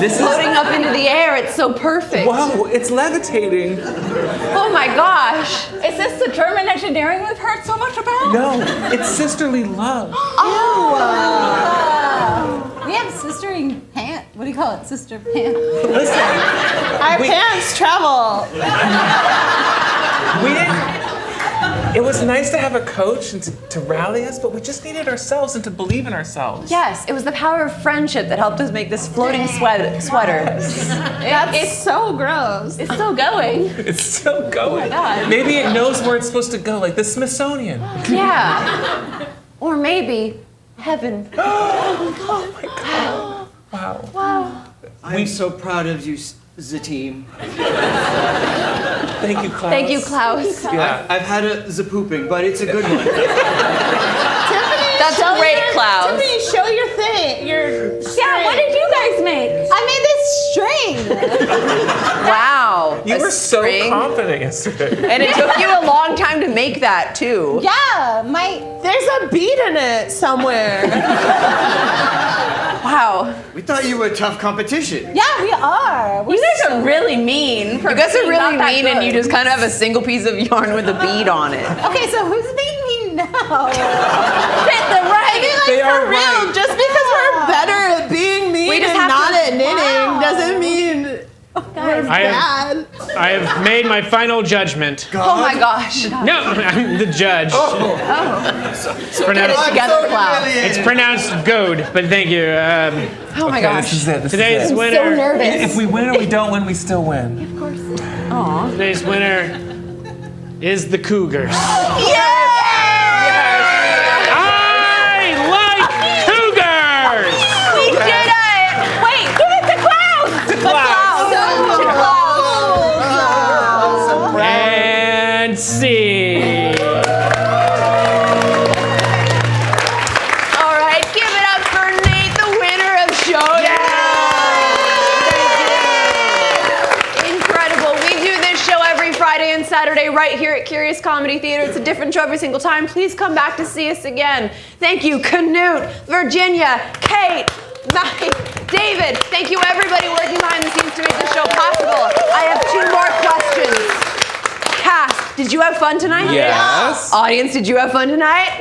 It's floating up into the air. It's so perfect. Whoa, it's levitating. Oh my gosh. Is this the German engineering we've heard so much about? No, it's sisterly love. We have sistering pant. What do you call it? Sister pant. Listen, Our pants travel. we didn't. It was nice to have a coach and to rally us, but we just needed ourselves and to believe in ourselves. Yes, it was the power of friendship that helped us make this floating sweater. That's so gross. It's still going. It's still going. Oh my God. Maybe it knows where it's supposed to go, like the Smithsonian. Yeah. Or maybe heaven. Oh my God. Wow. I'm so proud of you, the team. Thank you, Klaus. Thank you, Klaus. Yeah, I've had a pooping, but it's a good one. That's great, Klaus. Tiffany, show your thing. Your string. Yeah, what did you guys make? I made this string. Wow. You a were so string. confident yesterday. And it took you a long time to make that, too. Yeah, there's a bead in it somewhere. Wow. We thought you were a tough competition. Yeah, we are. You guys are really mean. You guys are really mean, and you just kind of have a single piece of yarn with a bead on it. Okay, so who's being mean now? Fit the right. They are For real, right. just because we're better at being mean We just and have not to- at knitting doesn't mean we're bad. I have made my final judgment. Oh my gosh. No, I'm the judge. Get it Pronounced, together, Klaus. it's pronounced goad, but thank you. Oh my Okay, gosh. this is it. This Today's is it. winner. So nervous. If we win or we don't win, we still win. Today's winner is the Cougars. I like Cougars. We did it! Wait, give it to Klaus. And see. All right, give it up for Nate, the winner of Showdown. Incredible. We do this show every Friday and Saturday right here at Curious Comedy Theater. It's a different show every single time. Please come back to see us again. Thank you, Knute, Virginia, Kate, Mike, David. Thank you, everybody working behind the scenes to make this show possible. I have 2 more questions. Cast, did you have fun tonight? Yes. Audience, did you have fun tonight?